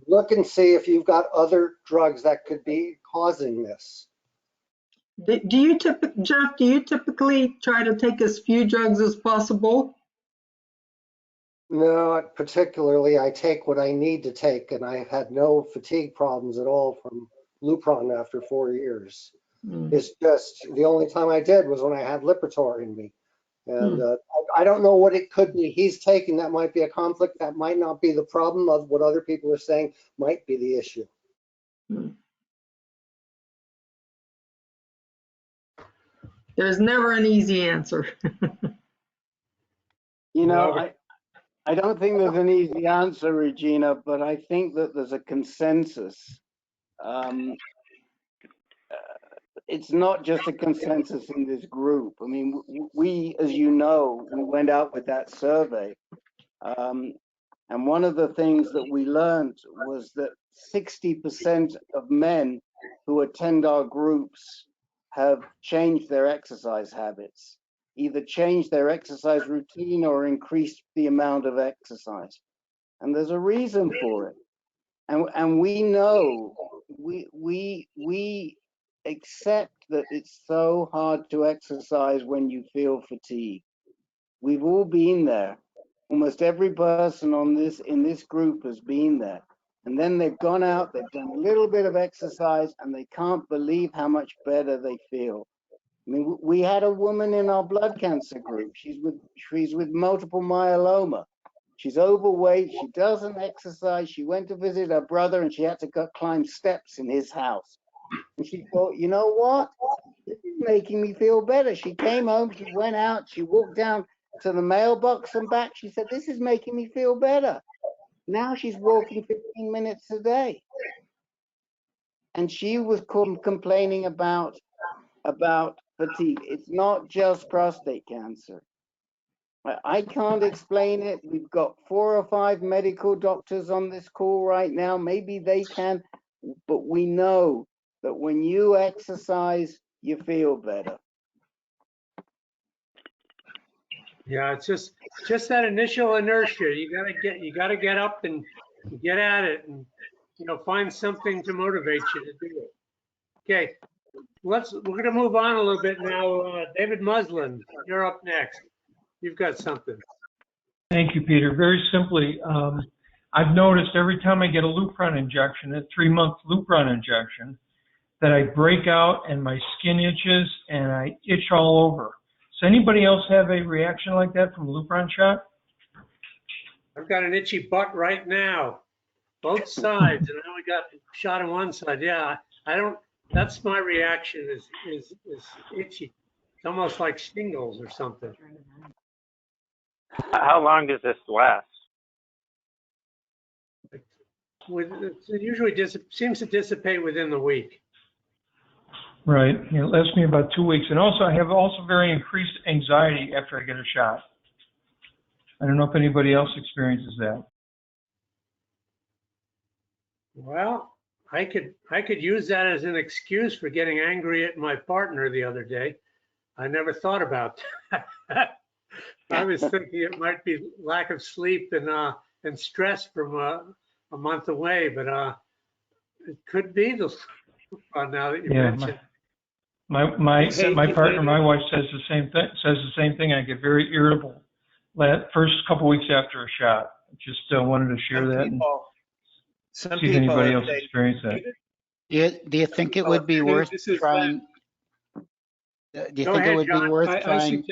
Look and see if you've got other drugs that could be causing this. Jeff, do you typically try to take as few drugs as possible? No, not particularly. I take what I need to take, and I had no fatigue problems at all from lupron after 4 years. It's just the only time I did was when I had Lipitor in me. And I don't know what it could be he's taking that might be a conflict. That might not be the problem of what other people are saying might be the issue. There's never an easy answer. You know, I don't think there's an easy answer, Regina, but I think that there's a consensus. It's not just a consensus in this group. I mean, we, as you know, we went out with that survey. And one of the things that we learned was that 60% of men who attend our groups have changed their exercise habits, either changed their exercise routine or increased the amount of exercise. And there's a reason for it. And we know, we accept that it's so hard to exercise when you feel fatigue. We've all been there. Almost every person in this group has been there. And then they've gone out, they've done a little bit of exercise, and they can't believe how much better they feel. I mean, we had a woman in our blood cancer group. She's with multiple myeloma. She's overweight. She doesn't exercise. She went to visit her brother, and she had to go climb steps in his house. And she thought, you know what? This is making me feel better. She came home. She went out. She walked down to the mailbox and back. She said, this is making me feel better. Now she's walking 15 minutes a day. And she was complaining about fatigue. It's not just prostate cancer. I can't explain it. We've got 4 or 5 medical doctors on this call right now. Maybe they can, but we know that when you exercise, you feel better. Yeah, it's just that initial inertia. You gotta get up and get at it, and find something to motivate you to do it. Okay, we're gonna move on a little bit now. David Muslin, you're up next. You've got something. Thank you, Peter. Very simply, I've noticed every time I get a lupron injection, a 3-month lupron injection, that I break out and my skin itches and I itch all over. Does anybody else have a reaction like that from a lupron shot? I've got an itchy butt right now, both sides, and I only got shot on one side. Yeah, I don't. That's my reaction. Is itchy. It's almost like shingles or something. How long does this last? It usually seems to dissipate within the week. Right. It lasts me about 2 weeks. And also, I have very increased anxiety after I get a shot. I don't know if anybody else experiences that. Well, I could use that as an excuse for getting angry at my partner the other day. I never thought about that. I was thinking it might be lack of sleep and stress from a month away, but it could be the now that you mentioned. My partner, my wife says the same thing. I get very irritable first couple weeks after a shot. Just wanted to share that and see if anybody else experienced that. Do you think it would be worth trying? Do you think it would be worth trying?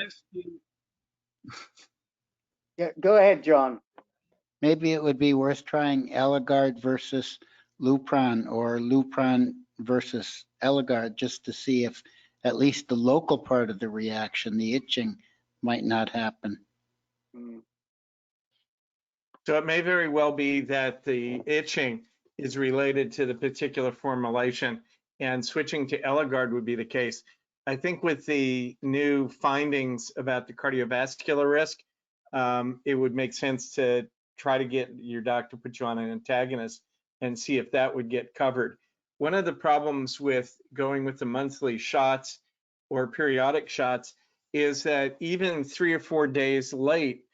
Yeah, go ahead, John. Maybe it would be worth trying Eligard versus lupron or lupron versus Eligard, just to see if at least the local part of the reaction, the itching, might not happen. So it may very well be that the itching is related to the particular formulation, and switching to Eligard would be the case. I think with the new findings about the cardiovascular risk, it would make sense to try to get your doctor to put you on an antagonist and see if that would get covered. One of the problems with going with the monthly shots or periodic shots is that even 3 or 4 days late,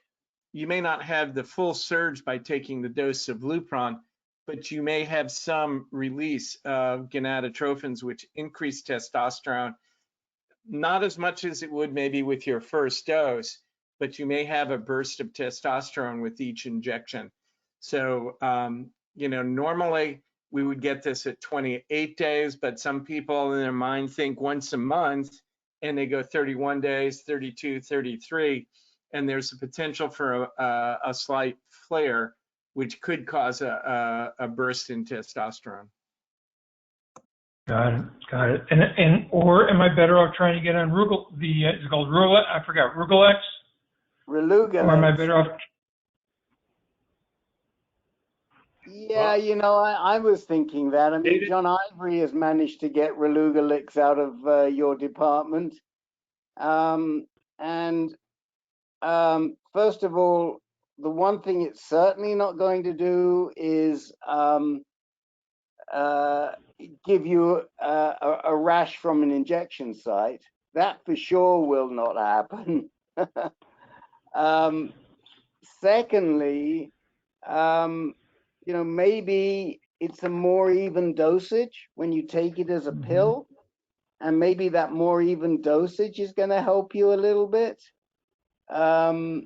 you may not have the full surge by taking the dose of lupron, but you may have some release of gonadotrophins, which increase testosterone. Not as much as it would maybe with your first dose, but you may have a burst of testosterone with each injection. So, normally we would get this at 28 days, but some people in their mind think once a month, and they go 31 days, 32, 33, and there's a potential for a slight flare, which could cause a burst in testosterone. Got it. And or am I better off trying to get on it's called Rugalex? I forgot, Rugalex? Relugalex. Or am I better off? Yeah, I was thinking that. I mean, John Ivory has managed to get Relugalex out of your department. First of all, the one thing it's certainly not going to do is give you a rash from an injection site. That for sure will not happen. Secondly, maybe it's a more even dosage when you take it as a pill, and maybe that more even dosage is going to help you a little bit. the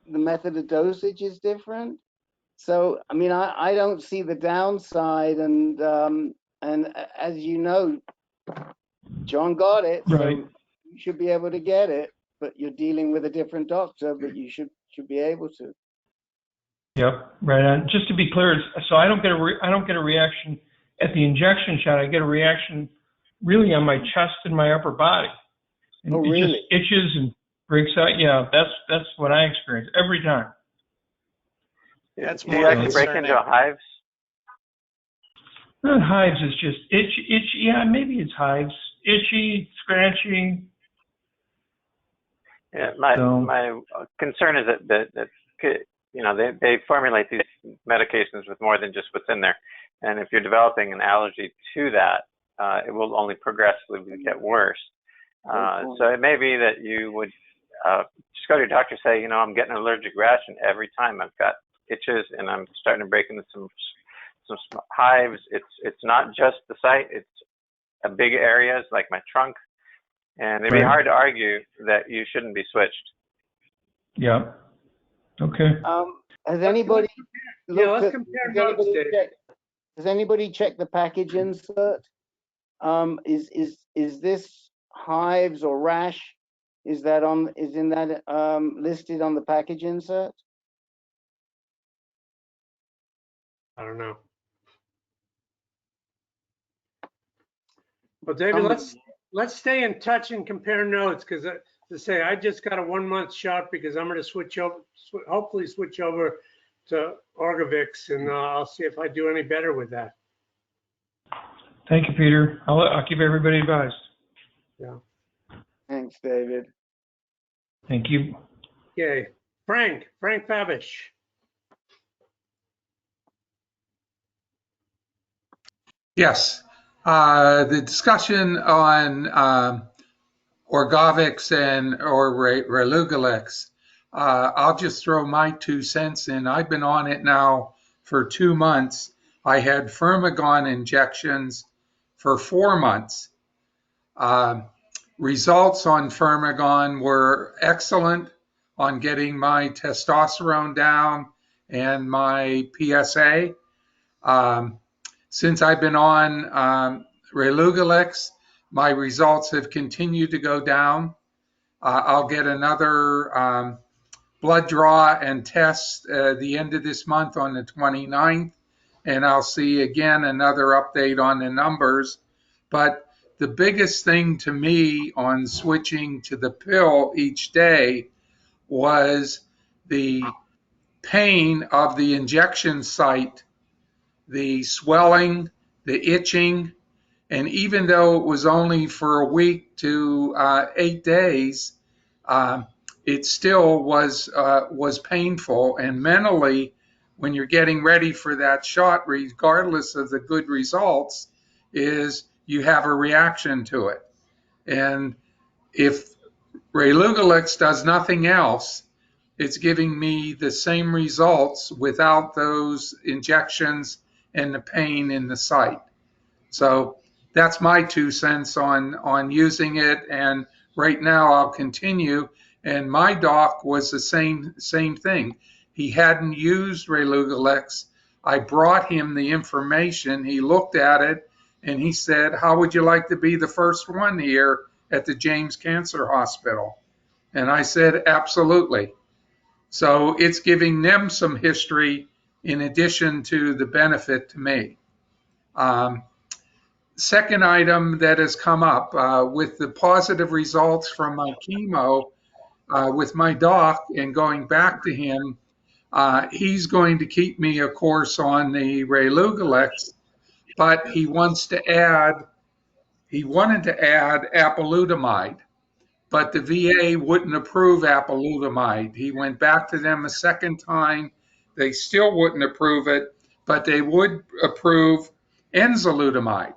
method of dosage is different. So, I mean, I don't see the downside, and as you know, John got it, so Right. you should be able to get it, but you're dealing with a different doctor, but you should be able to. Yep, right on. Just to be clear, so I don't get a reaction at the injection shot. I get a reaction really on my chest and my upper body. And Oh, it really? just itches and breaks out. Yeah, that's what I experience every time. That's Do you more actually break concerning. into hives? Not hives, it's just itch. Yeah, maybe it's hives. Itchy, scratchy. Yeah, my concern is that you know, they formulate these medications with more than just what's in there, and if you're developing an allergy to that, it will only progressively get worse. So it may be that you would just go to your doctor, say, you know, I'm getting an allergic rash, and every time I've got itches and I'm starting to break into some hives. It's not just the site; it's a big areas like my trunk, and it'd be hard to argue that you shouldn't be switched. Yeah. Okay. Has anybody let's looked compare notes, Dave. has anybody checked the package insert? Is this hives or rash? Is that listed on the package insert? I don't know. Well, David, let's stay in touch and compare notes, because to say I just got a 1 month shot because I'm going to switch over, hopefully switch over to Orgovix, and I'll see if I do any better with that. Thank you, Peter. I'll keep everybody advised. Yeah. Thanks, David. Thank you. Okay, Frank Fabish. Yes, the discussion on Orgovix or Relugolix, I'll just throw my 2 cents in. I've been on it now for 2 months. I had Firmagon injections for 4 months. Results on Firmagon were excellent on getting my testosterone down and my PSA. Since I've been on Relugolix, my results have continued to go down. I'll get another blood draw and test the end of this month on the 29th, and I'll see again another update on the numbers. But the biggest thing to me on switching to the pill each day was the pain of the injection site, the swelling, the itching, and even though it was only for a week to 8 days, it still was painful. And mentally, when you're getting ready for that shot, regardless of the good results, is you have a reaction to it. And if Relugolix does nothing else, it's giving me the same results without those injections and the pain in the site. So that's my 2 cents on using it. And right now I'll continue. And my doc was the same thing. He hadn't used Relugolix. I brought him the information. He looked at it and he said, "How would you like to be the first one here at the James Cancer Hospital?" And I said, "Absolutely." So it's giving them some history in addition to the benefit to me. Second item that has come up with the positive results from my chemo with my doc and going back to him, he's going to keep me, of course, on the Relugolix, but he wanted to add apalutamide, but the VA wouldn't approve apalutamide. He went back to them a second time. They still wouldn't approve it, but they would approve enzalutamide.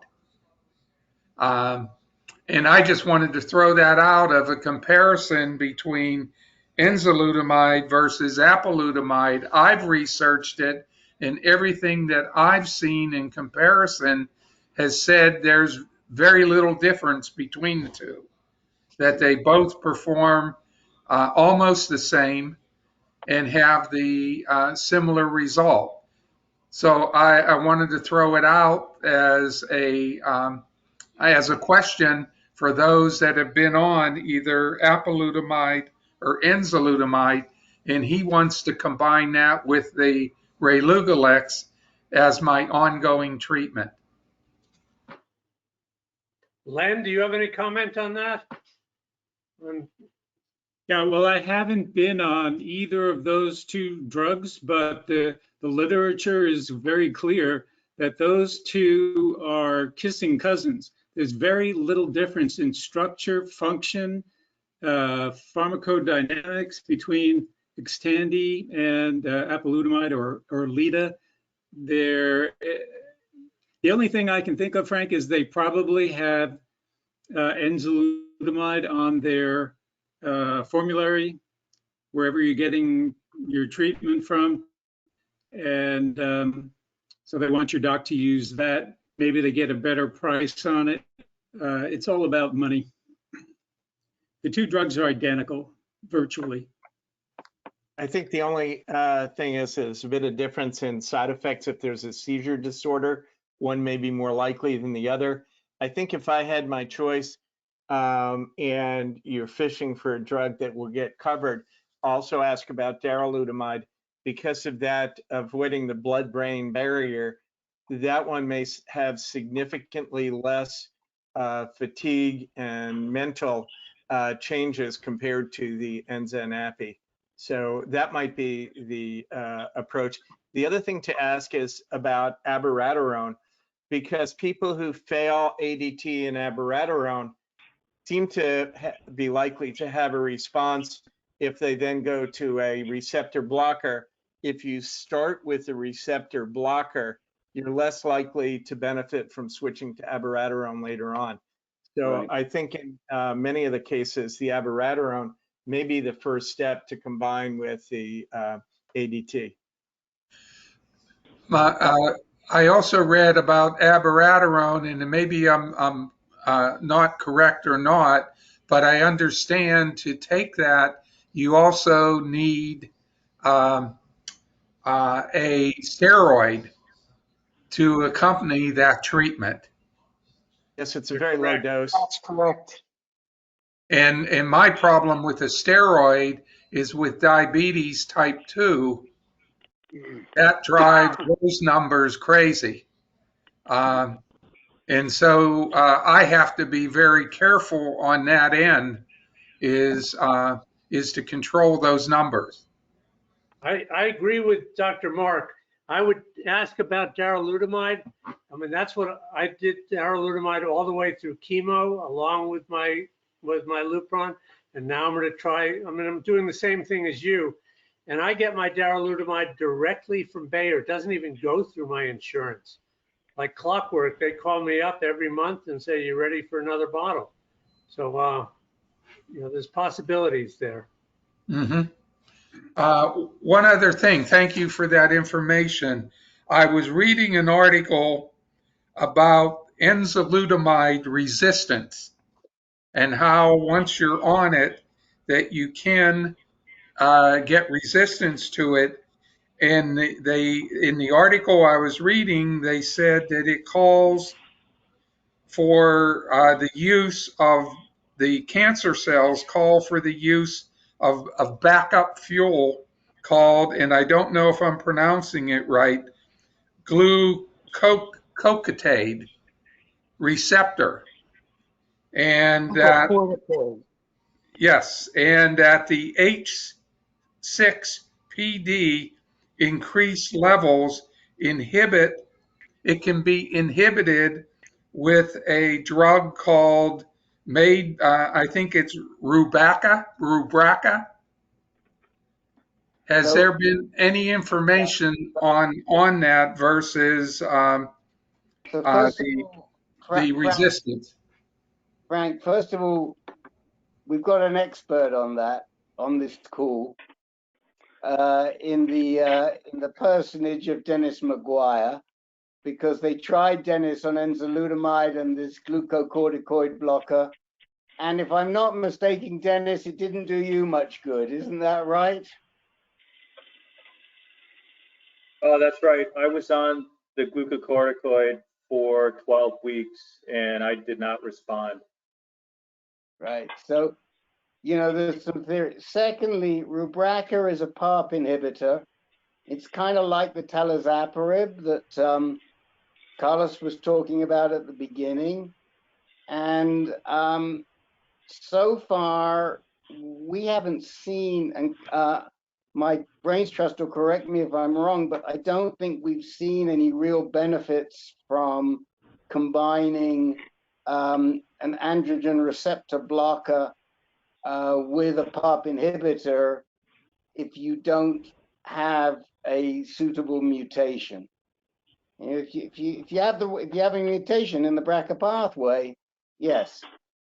And I just wanted to throw that out of a comparison between enzalutamide versus apalutamide. I've researched it, and everything that I've seen in comparison has said there's very little difference between the two, that they both perform almost the same and have the similar result. So I wanted to throw it out as a question for those that have been on either apalutamide or enzalutamide, and he wants to combine that with the Relugalex as my ongoing treatment. Len, do you have any comment on that? Yeah, well, I haven't been on either of those two drugs, but the literature is very clear that those two are kissing cousins. There's very little difference in structure, function, pharmacodynamics between Xtandi and apalutamide or Lita. The only thing I can think of, Frank, is they probably have enzalutamide on their formulary, wherever you're getting your treatment from. And so they want your doc to use that. Maybe they get a better price on it. It's all about money. The two drugs are identical, virtually. I think the only thing is there's a bit of difference in side effects. If there's a seizure disorder, one may be more likely than the other. I think if I had my choice and you're fishing for a drug that will get covered, also ask about darolutamide. Because of that, avoiding the blood-brain barrier, that one may have significantly less fatigue and mental changes compared to the Enza and Api. So that might be the approach. The other thing to ask is about abiraterone, because people who fail ADT and abiraterone seem to be likely to have a response if they then go to a receptor blocker. If you start with a receptor blocker, you're less likely to benefit from switching to abiraterone later on. So right. I think in many of the cases, the abiraterone may be the first step to combine with the ADT. I also read about abiraterone, and maybe I'm not correct or not, but I understand to take that, you also need a steroid to accompany that treatment. Yes, it's a very low dose. That's correct. And my problem with the steroid is with diabetes type 2, that drives those numbers crazy. And so I have to be very careful on that end is to control those numbers. I agree with Dr. Mark. I would ask about darolutamide. I mean, that's what I did, darolutamide all the way through chemo along with my lupron. And now I'm going to try, I'm doing the same thing as you. And I get my darolutamide directly from Bayer. It doesn't even go through my insurance. Like clockwork, they call me up every month and say, "You ready for another bottle?" So, you know, there's possibilities there. Mm-hmm. One other thing, thank you for that information. I was reading an article about enzalutamide resistance and how once you're on it, that you can get resistance to it. And they, in the article I was reading, they said that it calls for the use of the cancer cells, call for the use of backup fuel called, and I don't know if I'm pronouncing it right, glucocorticoid receptor. And yes, and that the H6PD increased levels it can be inhibited with a drug called I think it's Rubraca. Has there been any information on that versus the resistance? Frank, first of all, we've got an expert on that on this call in the personage of Dennis McGuire, because they tried Dennis on enzalutamide and this glucocorticoid blocker, And if I'm not mistaken, Dennis, it didn't do you much good, isn't that right? Oh, that's right. I was on the glucocorticoid for 12 weeks and I did not respond. Right. So, you know, there's some theory. Secondly, Rubraca is a PARP inhibitor. It's kind of like the talazoparib that Carlos was talking about at the beginning. And so far, we haven't seen, and my brains trust will correct me if I'm wrong, but I don't think we've seen any real benefits from combining an androgen receptor blocker with a PARP inhibitor if you don't have a suitable mutation. If you have a mutation in the BRCA pathway, yes.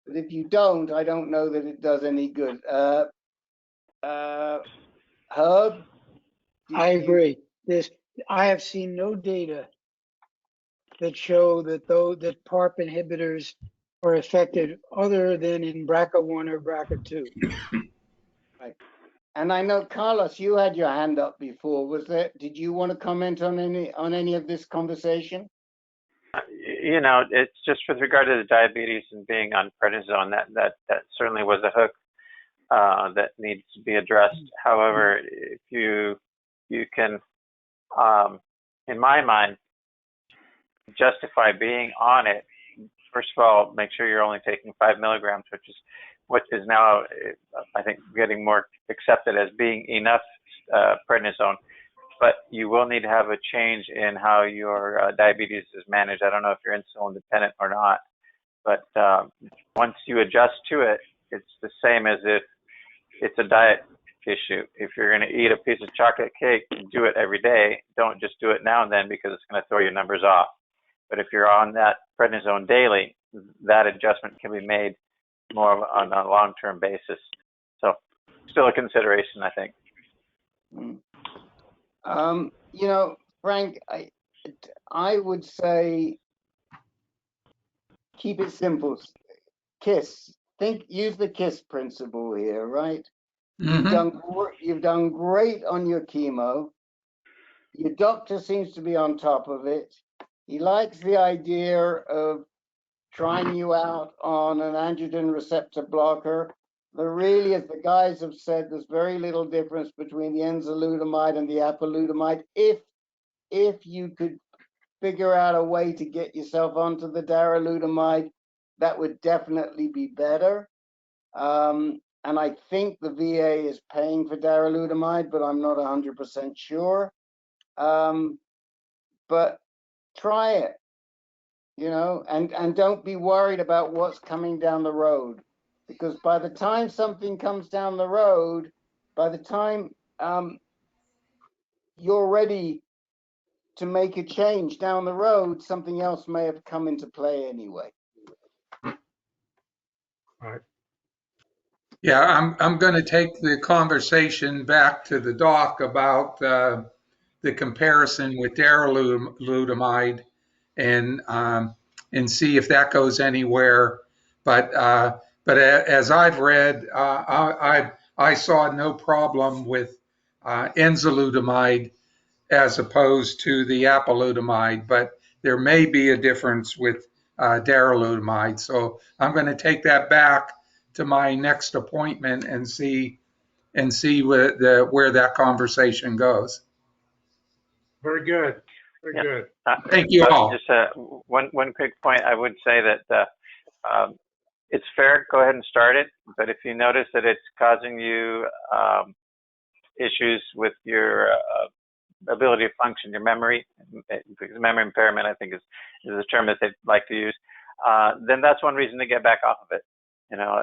But if you don't, I don't know that it does any good. Herb? I agree. I have seen no data that show that that PARP inhibitors are effective other than in BRCA1 or BRCA2. Right. And I know, Carlos, you had your hand up before. Did you want to comment on any of this conversation? You know, it's just with regard to the diabetes and being on prednisone, that certainly was a hook that needs to be addressed. However, if you can, in my mind, justify being on it, first of all, make sure you're only taking 5 milligrams, which is what is now, I think, getting more accepted as being enough prednisone. But you will need to have a change in how your diabetes is managed. I don't know if you're insulin dependent or not, but once you adjust to it, it's the same as if it's a diet issue. If you're going to eat a piece of chocolate cake, do it every day. Don't just do it now and then because it's going to throw your numbers off. But if you're on that prednisone daily, that adjustment can be made more on a long-term basis. So still a consideration, I think. You know, Frank, I would say keep it simple. KISS. Use the KISS principle here, right? You've done great on your chemo. Your doctor seems to be on top of it. He likes the idea of trying you out on an androgen receptor blocker. There really, as the guys have said, there's very little difference between the enzalutamide and the apalutamide. If you could figure out a way to get yourself onto the darolutamide, that would definitely be better. And I think the VA is paying for darolutamide, but I'm not 100% sure. But try it, you know, and don't be worried about what's coming down the road. Because by the time something comes down the road, by the time you're ready to make a change down the road, something else may have come into play anyway. All right. Yeah, I'm going to take the conversation back to the doc about the comparison with darolutamide and see if that goes anywhere. But as I've read, I saw no problem with enzalutamide as opposed to the apalutamide, but there may be a difference with darolutamide. So I'm going to take that back to my next appointment and see where that conversation goes. Very good. Very good. Thank you all. Just one quick point. I would say that it's fair. Go ahead and start it. But if you notice that it's causing you issues with your ability to function, your memory, because memory impairment, I think, is the term that they like to use, then that's one reason to get back off of it. You know,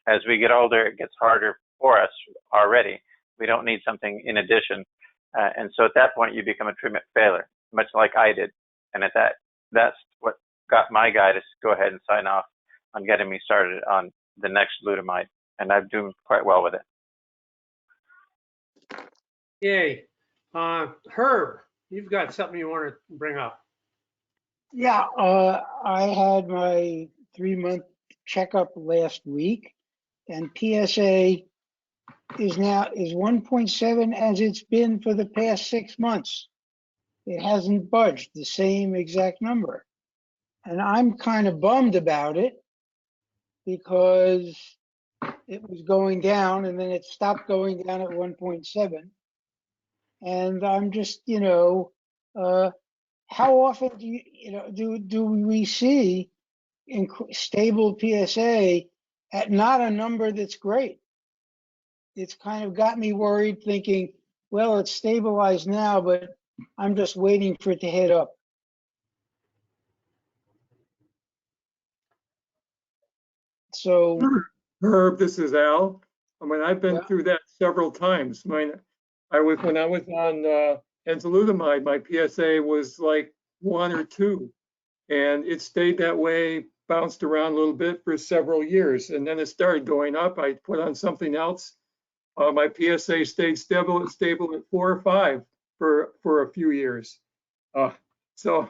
as we get older, it gets harder for us already. We don't need something in addition. And so at that point, you become a treatment failure, much like I did. And that's what got my guy to go ahead and sign off on getting me started on the next lutamide. And I'm doing quite well with it. Yay. Herb, you've got something you want to bring up. Yeah, I had my 3-month checkup last week, and PSA is 1.7 as it's been for the past 6 months. It hasn't budged, the same exact number. And I'm kind of bummed about it because it was going down and then it stopped going down at 1.7. And I'm just, how often do we see stable PSA at not a number that's great? It's kind of got me worried, thinking, well, it's stabilized now, but I'm just waiting for it to head up. So, Herb, this is Al. I mean, I've been through that several times. When I was on enzalutamide, my PSA was like 1 or 2, and it stayed that way, bounced around a little bit for several years, and then it started going up. I put on something else. My PSA stayed stable at 4 or 5 for a few years. So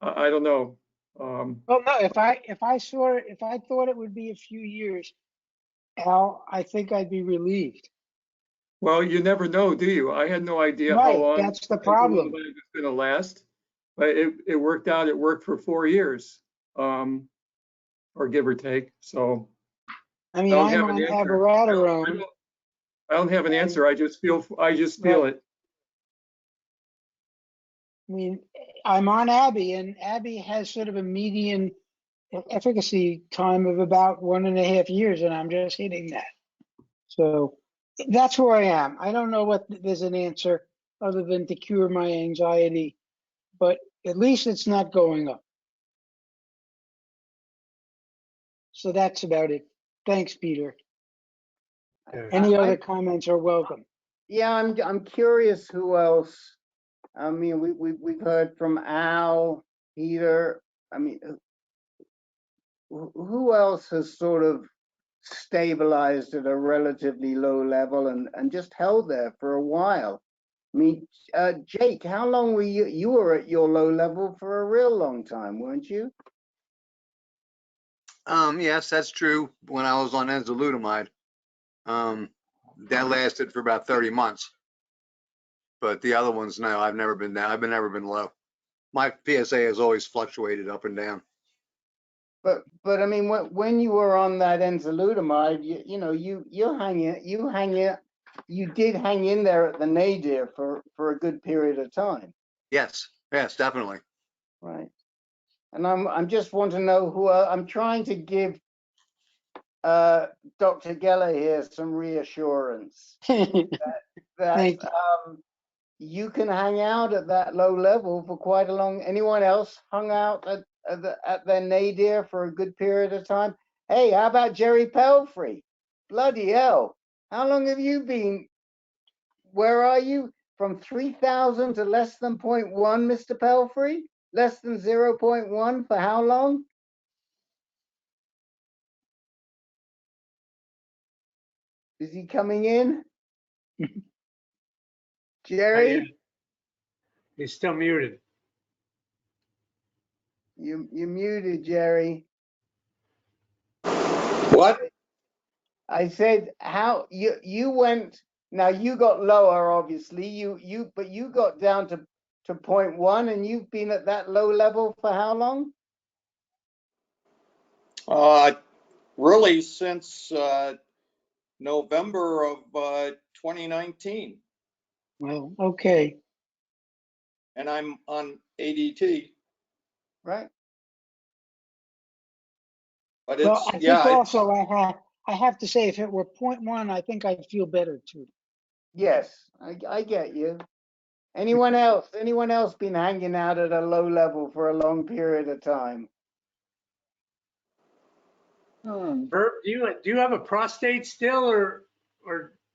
I don't know. well, no, if I thought it would be a few years, Al, I think I'd be relieved. Well, you never know, do you? I had no idea Right, how long that's the problem. it was going to last, but it worked out. It worked for 4 years, or give or take. So I mean, I'm on abiraterone. I don't have an answer. I just feel it. I mean, I'm on Abby, and Abby has sort of a median efficacy time of about 1.5 years, and I'm just hitting that. So that's where I am. I don't know what there's an answer other than to cure my anxiety, but at least it's not going up. So that's about it. Thanks, Peter. Any other comments are welcome. Yeah, I'm curious who else. I mean, we've heard from Al, Peter. I mean, who else has sort of stabilized at a relatively low level and just held there for a while? I mean, Jake, how long were you? You were at your low level for a real long time, weren't you? Yes, that's true. When I was on enzalutamide, that lasted for about 30 months. But the other ones, no, I've never been down. I've never been low. My PSA has always fluctuated up and down. But I mean, when you were on that enzalutamide, you did hang in there at the nadir for a good period of time. Yes, definitely. Right. And I'm just want to know who I'm trying to give Dr. Geller here some reassurance that you can hang out at that low level for quite a long. Anyone else hung out at their nadir for a good period of time? Hey, how about Jerry Pelfrey? Bloody hell! How long have you been? Where are you? From 3,000 to less than 0.1, Mr. Pelfrey? Less than 0.1 for how long? Is he coming in? Jerry? He's still muted. You're muted, Jerry. What? I said, how you went, now you got lower, obviously, but you got down to 0.1, and you've been at that low level for how long? Really since November of 2019. Well, okay. And I'm on ADT. Right. But Well, I think also I have to say, if it were 0.1, I think I'd feel better too. Yes, I get you. Anyone else? Anyone else been hanging out at a low level for a long period of time? Herb, do you have a prostate still, or?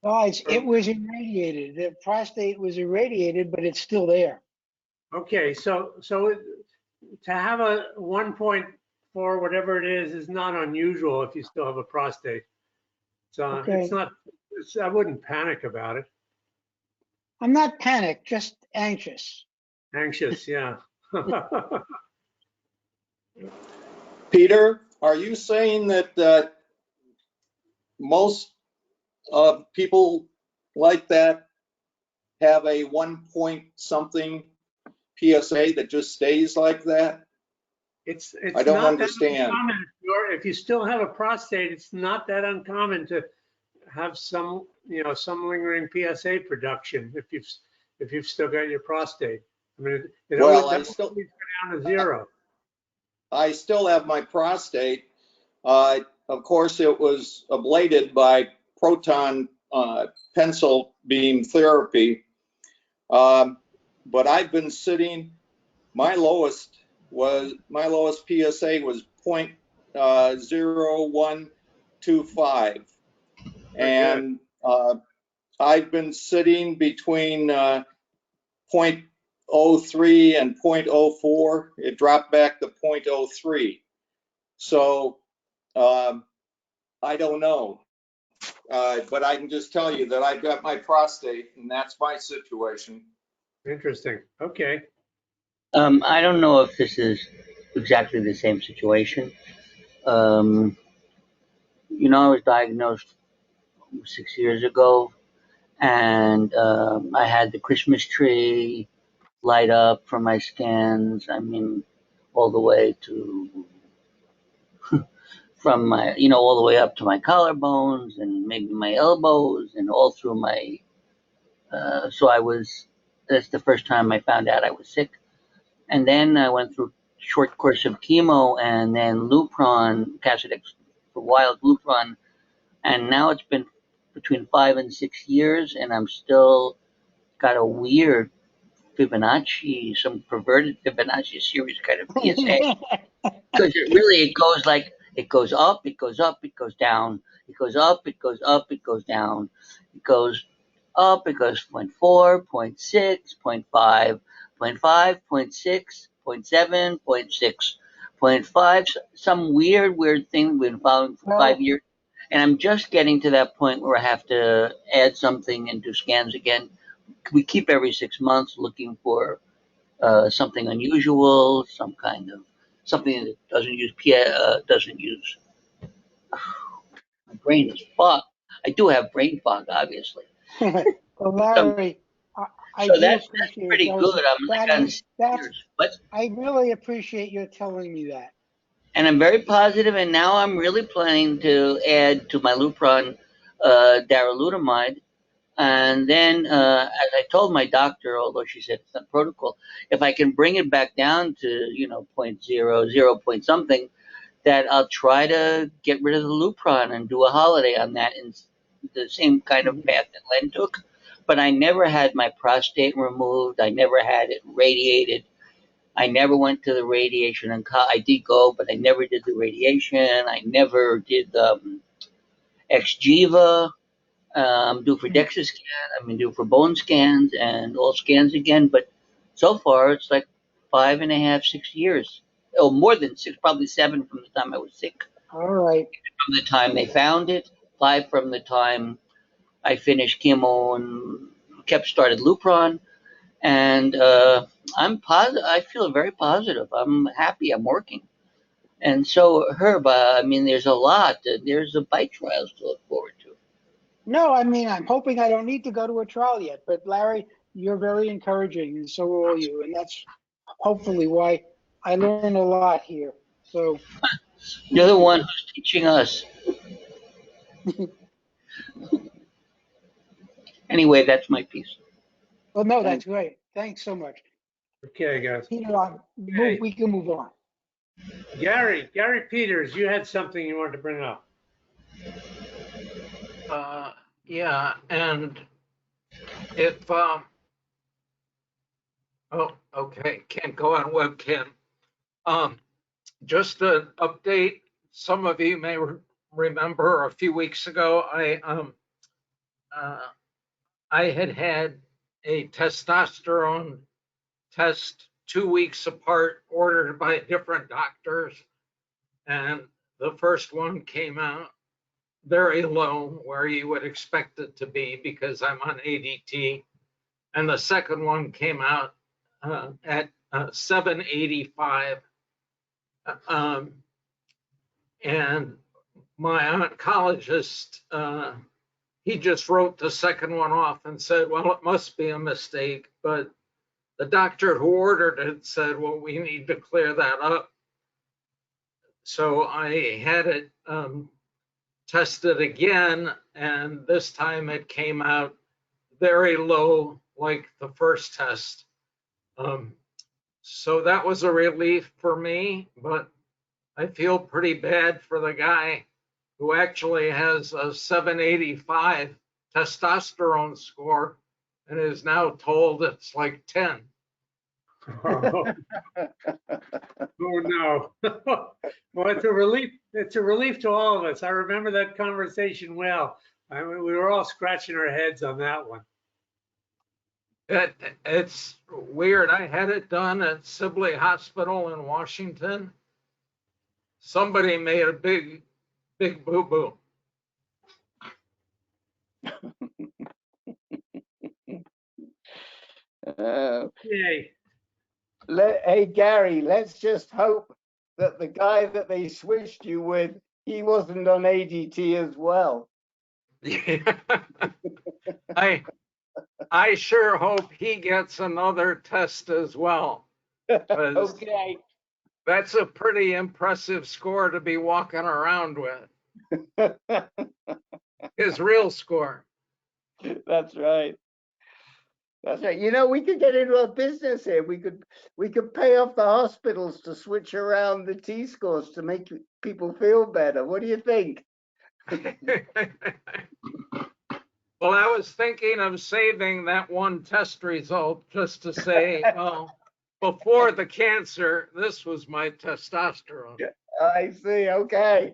Guys, it was irradiated. The prostate was irradiated, but it's still there. Okay, so to have a 1.4, whatever it is not unusual if you still have a prostate. So it's not. I wouldn't panic about it. I'm not panicked, just anxious. Anxious, yeah. Peter, are you saying that most people like that have a 1 point something PSA that just stays like that? It's I don't not understand. that uncommon. If you still have a prostate, it's not that uncommon to have some, some lingering PSA production if you've still got your prostate. I mean, Well, that always go down to 0. I still have my prostate. Of course, it was ablated by proton pencil beam therapy. But I've been sitting, my lowest PSA was 0.0125. And I've been sitting between 0.03 and 0.04. It dropped back to 0.03. So I don't know. But I can just tell you that I've got my prostate, and that's my situation. Interesting. Okay. I don't know if this is exactly the same situation. I was diagnosed 6 years ago, and I had the Christmas tree light up from my scans. I mean, all the way to from my, all the way up to my collarbones and maybe my elbows and all through my. That's the first time I found out I was sick. And then I went through a short course of chemo and then lupron, Casodex for wild lupron. And now it's been between 5 and 6 years, and I'm still got a weird Fibonacci, some perverted Fibonacci series kind of PSA. Because it goes like, it goes up, it goes up, it goes down. It goes up, it goes up, it goes down. It goes up, it goes 0.4, 0.6, 0.5, 0.5, 0.6, 0.7, 0.6, 0.5, some weird thing we've been following for 5 years. And I'm just getting to that point where I have to add something and do scans again. We keep every 6 months looking for something unusual, some kind of something that doesn't use my brain is fogged. I do have brain fog, obviously. Well, Larry, I So do that's appreciate pretty those. good. I'm like on 6 years. But I really appreciate your telling me that. and I'm very positive, and now I'm really planning to add to my lupron darolutamide. And then, as I told my doctor, although she said it's not protocol, if I can bring it back down to, 0.00 point something, that I'll try to get rid of the lupron and do a holiday on that in the same kind of path that Len took. But I never had my prostate removed. I never had it radiated. I never went to the radiation. I did go, but I never did the radiation. I never did Xgiva. I'm due for DEXA scan. I'm due for bone scans and all scans again. But so far, it's like 5.5, 6 years. Oh, more than 6, probably 7 from the time I was sick. All right. From the time they found it, 5 from the time I finished chemo and started lupron. And I'm positive. I feel very positive. I'm happy. I'm working. And so, Herb, there's a lot. There's a bite trials to look forward to. No, I'm hoping I don't need to go to a trial yet. But Larry, you're very encouraging, and so are all you. And that's hopefully why I learn a lot here. So you're the one who's teaching us. Anyway, that's my piece. Well, no, that's great. Thanks so much. Okay, guys. Peter, we can move on. Gary Peters, you had something you wanted to bring up. Yeah, and if oh, okay, can't go on webcam. Just an update. Some of you may remember a few weeks ago, I had a testosterone test 2 weeks apart, ordered by different doctors, and the first one came out very low, where you would expect it to be because I'm on ADT, and the second one came out at 785. And my oncologist, he just wrote the second one off and said, well, it must be a mistake. But the doctor who ordered it said, well, we need to clear that up. So I had it tested again, and this time it came out very low, like the first test. So that was a relief for me, but I feel pretty bad for the guy who actually has a 785 testosterone score and is now told it's like 10. Oh, no. Well, it's a relief. It's a relief to all of us. I remember that conversation well. I mean, we were all scratching our heads on that one. It's weird. I had it done at Sibley Hospital in Washington. Somebody made a big boo-boo. Yay. Hey, Gary, let's just hope that the guy that they switched you with, he wasn't on ADT as well. Yeah. I sure hope he gets another test as well. Okay. That's a pretty impressive score to be walking around with. His real score. That's right. That's right. You know, we could get into a business here. We could pay off the hospitals to switch around the T-scores to make people feel better. What do you think? Well, I was thinking of saving that one test result just to say, well, before the cancer, this was my testosterone. I see. Okay.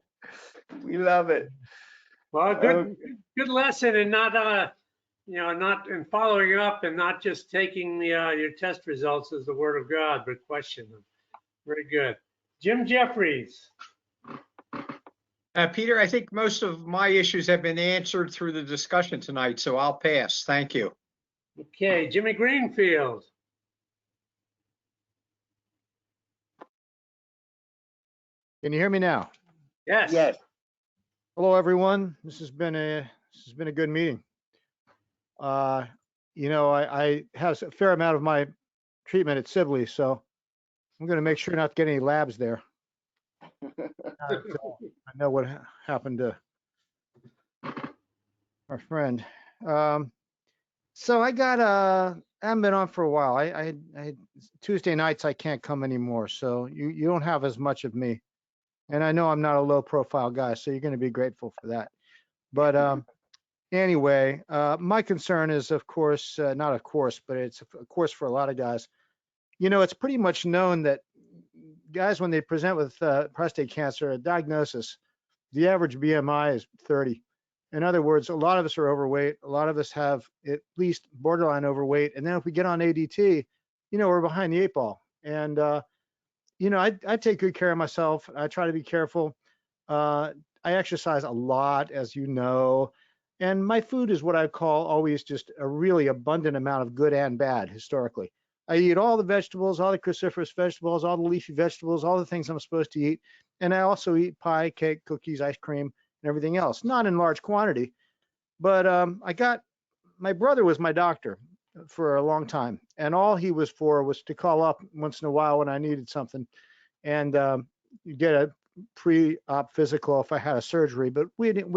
We love it. Well, good lesson, and not not in following up and not just taking your test results as the word of God, but question them. Very good. Jim Jeffries. Peter, I think most of my issues have been answered through the discussion tonight, so I'll pass. Thank you. Okay, Jimmy Greenfield. Can you hear me now? Yes. Yes. Hello, everyone. This has been a good meeting. I have a fair amount of my treatment at Sibley, so I'm going to make sure not to get any labs there. I know what happened to our friend. So I haven't been on for a while. I Tuesday nights I can't come anymore, so you don't have as much of me. And I know I'm not a low profile guy, so you're going to be grateful for that. But anyway, my concern is, of course, not of course, but it's of course for a lot of guys. You know, it's pretty much known that guys, when they present with prostate cancer, a diagnosis, the average BMI is 30. In other words, a lot of us are overweight. A lot of us have at least borderline overweight. And then if we get on ADT, we're behind the 8 ball. And, I take good care of myself. I try to be careful. I exercise a lot, as you know. And my food is what I call always just a really abundant amount of good and bad historically. I eat all the vegetables, all the cruciferous vegetables, all the leafy vegetables, all the things I'm supposed to eat. And I also eat pie, cake, cookies, ice cream, and everything else. Not in large quantity, but my brother was my doctor for a long time. And all he was for was to call up once in a while when I needed something and get a pre-op physical if I had a surgery, but we didn't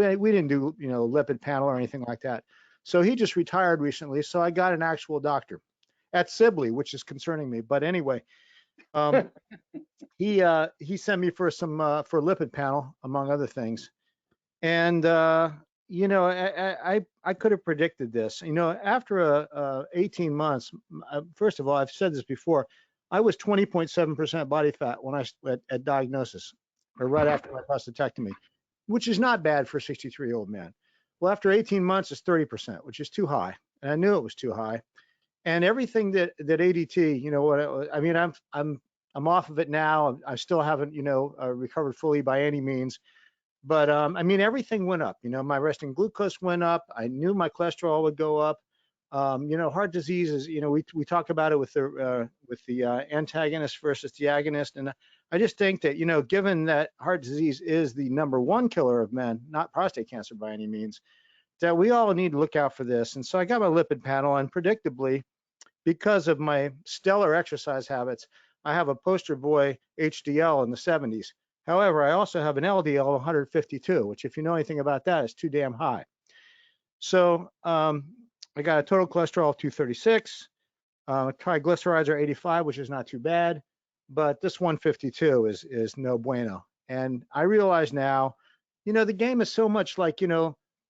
do, lipid panel or anything like that. So he just retired recently. So I got an actual doctor at Sibley, which is concerning me. But anyway, he sent me for for lipid panel, among other things. And, I could have predicted this, after 18 months, first of all, I've said this before, I was 20.7% body fat when at diagnosis, or right after my prostatectomy, which is not bad for a 63-year-old man. Well, after 18 months, it's 30%, which is too high. And I knew it was too high. And everything that ADT, I'm off of it now. I still haven't, recovered fully by any means. But everything went up. My resting glucose went up. I knew my cholesterol would go up. Heart disease is, we talk about it with the antagonist versus the agonist. And I just think that, given that heart disease is the #1 killer of men, not prostate cancer by any means, that we all need to look out for this. And so I got my lipid panel, and predictably, because of my stellar exercise habits, I have a poster boy HDL in the 70s. However, I also have an LDL of 152, which, if you know anything about that, is too damn high. So I got a total cholesterol of 236. Triglycerides are 85, which is not too bad, but this 152 is no bueno. And I realize now, the game is so much like,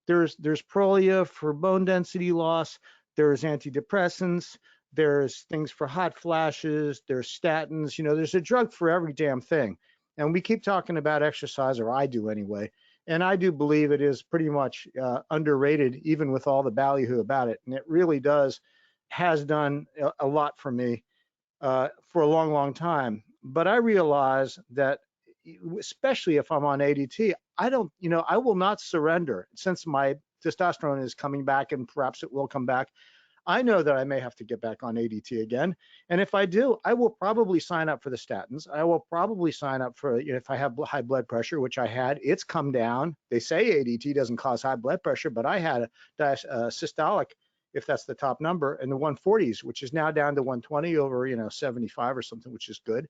there's Prolia for bone density loss, there's antidepressants, there's things for hot flashes, there's statins, there's a drug for every damn thing. And we keep talking about exercise, or I do anyway. And I do believe it is pretty much underrated, even with all the ballyhoo about it. And it really has done a lot for me for a long, long time. But I realize that, especially if I'm on ADT, I will not surrender. Since my testosterone is coming back, and perhaps it will come back, I know that I may have to get back on ADT again. And if I do, I will probably sign up for the statins. I will probably sign up for, if I have high blood pressure, which I had, it's come down. They say ADT doesn't cause high blood pressure, but I had a systolic, if that's the top number, in the 140s, which is now down to 120 over, 75 or something, which is good,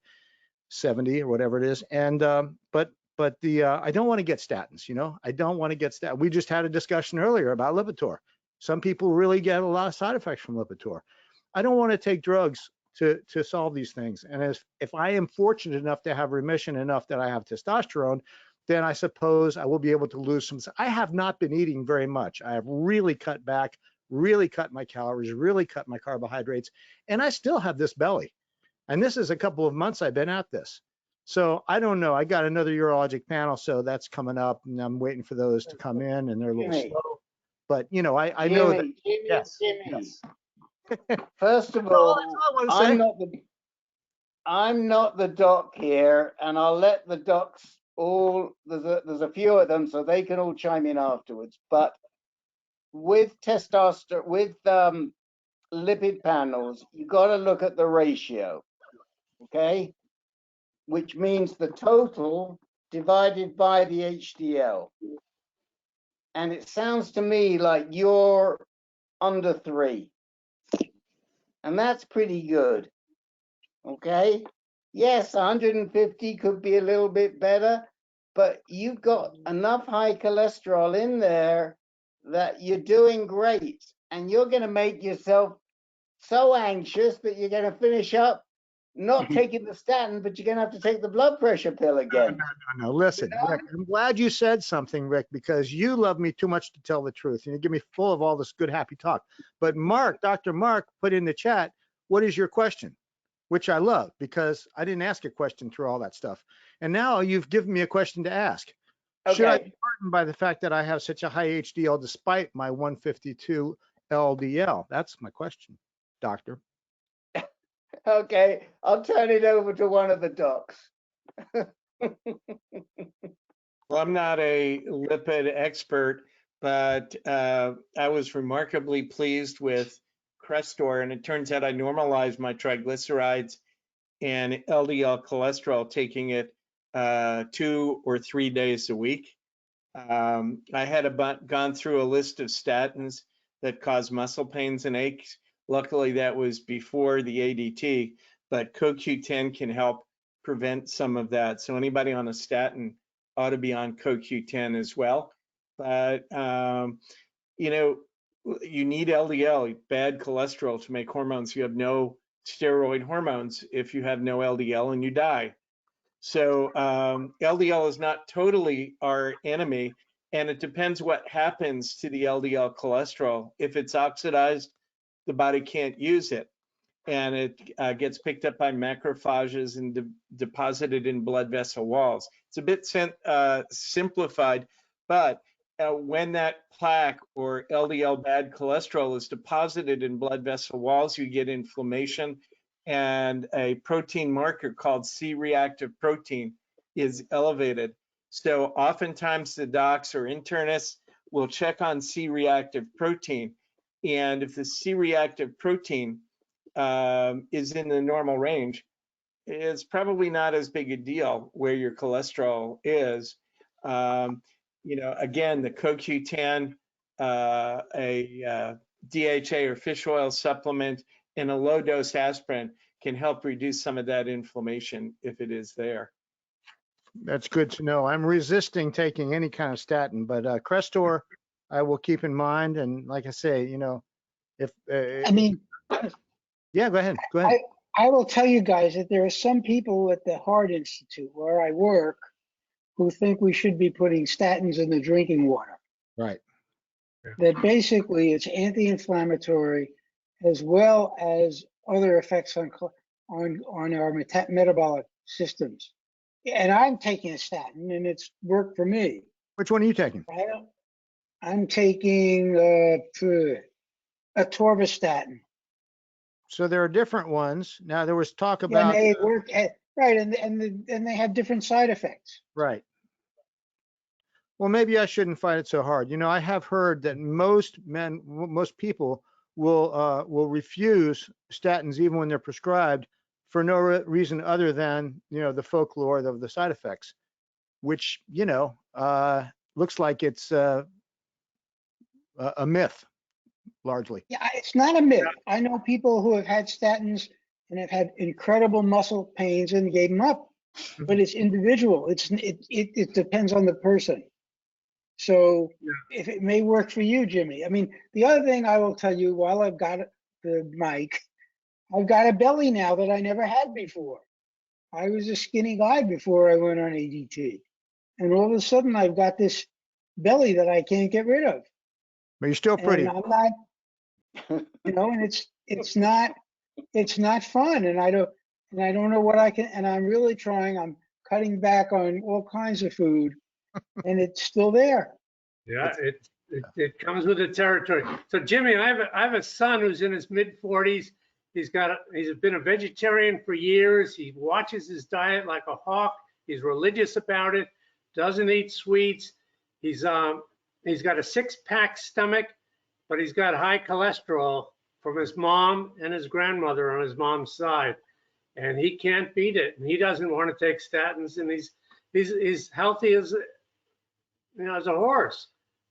70 or whatever it is. And, but I don't want to get statins, I don't want to get statins. We just had a discussion earlier about Lipitor. Some people really get a lot of side effects from Lipitor. I don't want to take drugs to solve these things. And if I am fortunate enough to have remission enough that I have testosterone, then I suppose I will be able to lose some. I have not been eating very much. I have really cut back, really cut my calories, really cut my carbohydrates, and I still have this belly. And this is a couple of months I've been at this. So I don't know. I got another urologic panel, so that's coming up, and I'm waiting for those to come in, and they're a little slow. But I know that. Yes. First of all, I'm not the doc here, and I'll let the docs all. There's a few of them, so they can all chime in afterwards. But with testosterone, with lipid panels, you got to look at the ratio, okay? Which means the total divided by the HDL. And it sounds to me like you're under 3. And that's pretty good. Okay? Yes, 150 could be a little bit better, but you've got enough high cholesterol in there that you're doing great. And you're going to make yourself so anxious that you're going to finish up not taking the statin, but you're going to have to take the blood pressure pill again. No. Listen, Rick, I'm glad you said something, Rick, because you love me too much to tell the truth. You give me full of all this good, happy talk. But Dr. Mark put in the chat, what is your question? Which I love, because I didn't ask a question through all that stuff. And now you've given me a question to ask. Okay. Should I be heartened by the fact that I have such a high HDL despite my 152 LDL? That's my question, doctor. Okay, I'll turn it over to one of the docs. Well, I'm not a lipid expert, but I was remarkably pleased with Crestor, and it turns out I normalized my triglycerides and LDL cholesterol, taking it 2 or 3 days a week. I had gone through a list of statins that cause muscle pains and aches. Luckily, that was before the ADT, but CoQ10 can help prevent some of that. So anybody on a statin ought to be on CoQ10 as well. But, you need LDL, bad cholesterol, to make hormones. You have no steroid hormones if you have no LDL, and you die. So LDL is not totally our enemy, and it depends what happens to the LDL cholesterol. If it's oxidized, the body can't use it, and it gets picked up by macrophages and deposited in blood vessel walls. It's a bit simplified, but when that plaque or LDL bad cholesterol is deposited in blood vessel walls, you get inflammation, and a protein marker called C-reactive protein is elevated. So oftentimes the docs or internists will check on C-reactive protein. And if the C-reactive protein is in the normal range, it's probably not as big a deal where your cholesterol is. Again, the CoQ10, a DHA or fish oil supplement, and a low-dose aspirin can help reduce some of that inflammation if it is there. That's good to know. I'm resisting taking any kind of statin, but Crestor, I will keep in mind. And like I say, if yeah, go ahead. Go ahead. I will tell you guys that there are some people at the Heart Institute where I work who think we should be putting statins in the drinking water. Right. That basically it's anti-inflammatory as well as other effects on our metabolic systems. And I'm taking a statin, and it's worked for me. Which one are you taking? I'm taking atorvastatin. So there are different ones. Now there was talk about they work right, and they have different side effects. Right. Well, maybe I shouldn't fight it so hard. I have heard that most people will refuse statins even when they're prescribed for no reason other than the folklore of the side effects, which looks like it's a myth largely. Yeah, it's not a myth. I know people who have had statins and have had incredible muscle pains and gave them up, but it's individual. It depends on the person. So if it may work for you, Jimmy. I mean, the other thing I will tell you while I've got the mic, I've got a belly now that I never had before. I was a skinny guy before I went on ADT. And all of a sudden I've got this belly that I can't get rid of. But you're still pretty. And I'm not, and it's not fun. And I don't know what I can, and I'm really trying, I'm cutting back on all kinds of food and it's still there. Yeah, it comes with the territory. So Jimmy, I have a son who's in his mid-40s. He's been a vegetarian for years. He watches his diet like a hawk. He's religious about it. Doesn't eat sweets. He's got a six-pack stomach, but he's got high cholesterol from his mom and his grandmother on his mom's side, and he can't beat it. And he doesn't want to take statins. And he's healthy as as a horse,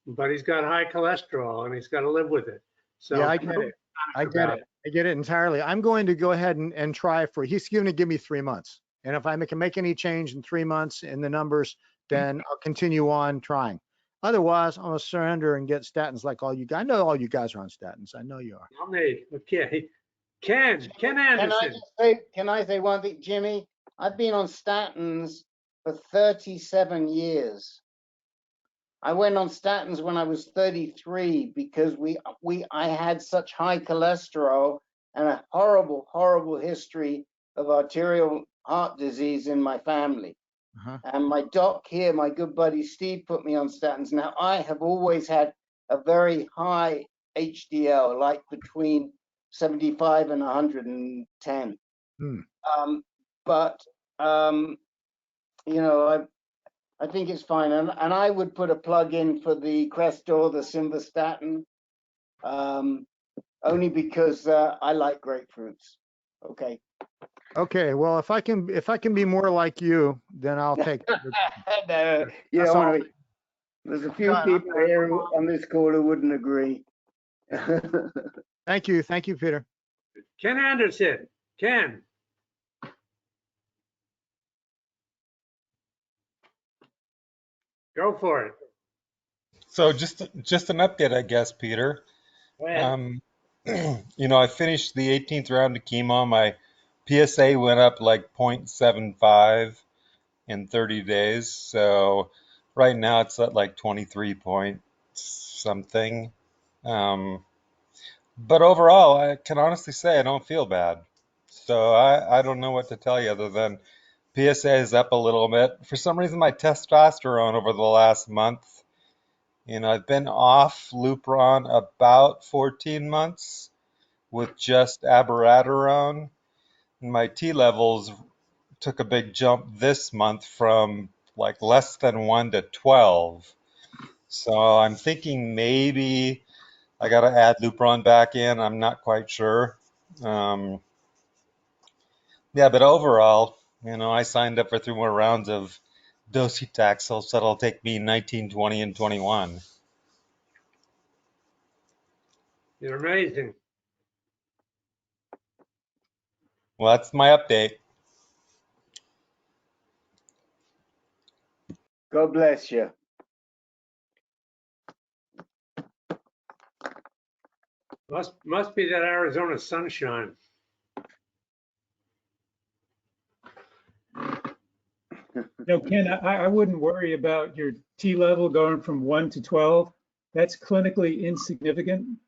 but he's got high cholesterol and he's got to live with it. So yeah, I get it. I get it entirely. I'm going to go ahead and try he's going to give me 3 months. And if I can make any change in 3 months in the numbers, then I'll continue on trying. Otherwise, I'm going to surrender and get statins like all you guys. I know all you guys are on statins. I know you are. Not me. Okay. Ken Anderson. Can I say one thing, Jimmy? I've been on statins for 37 years. I went on statins when I was 33 because I had such high cholesterol and a horrible history of arterial heart disease in my family. And my doc here, my good buddy Steve, put me on statins. Now, I have always had a very high HDL, like between 75 and 110. I think it's fine. And I would put a plug in for the Crestor, the simvastatin, only because I like grapefruits. Okay. Okay. Well, if I can be more like you, then I'll take it. No, there's a few people here on this call who wouldn't agree. Thank you, Peter. Ken Anderson. Ken. Go for it. So just an update, I guess, Peter. I finished the 18th round of chemo. My PSA went up like 0.75 in 30 days. So right now it's at like 23 point something. But overall, I can honestly say I don't feel bad. So I don't know what to tell you other than PSA is up a little bit. For some reason, my testosterone over the last month, I've been off lupron about 14 months with just abiraterone. My T levels took a big jump this month from like less than 1 to 12. So I'm thinking maybe I got to add lupron back in. I'm not quite sure. Yeah, but overall, I signed up for 3 more rounds of docetaxel, so that'll take me 19, 20, and 21. You're amazing. Well, that's my update. God bless you. Must be that Arizona sunshine. Ken, I wouldn't worry about your T level going from 1 to 12. That's clinically insignificant.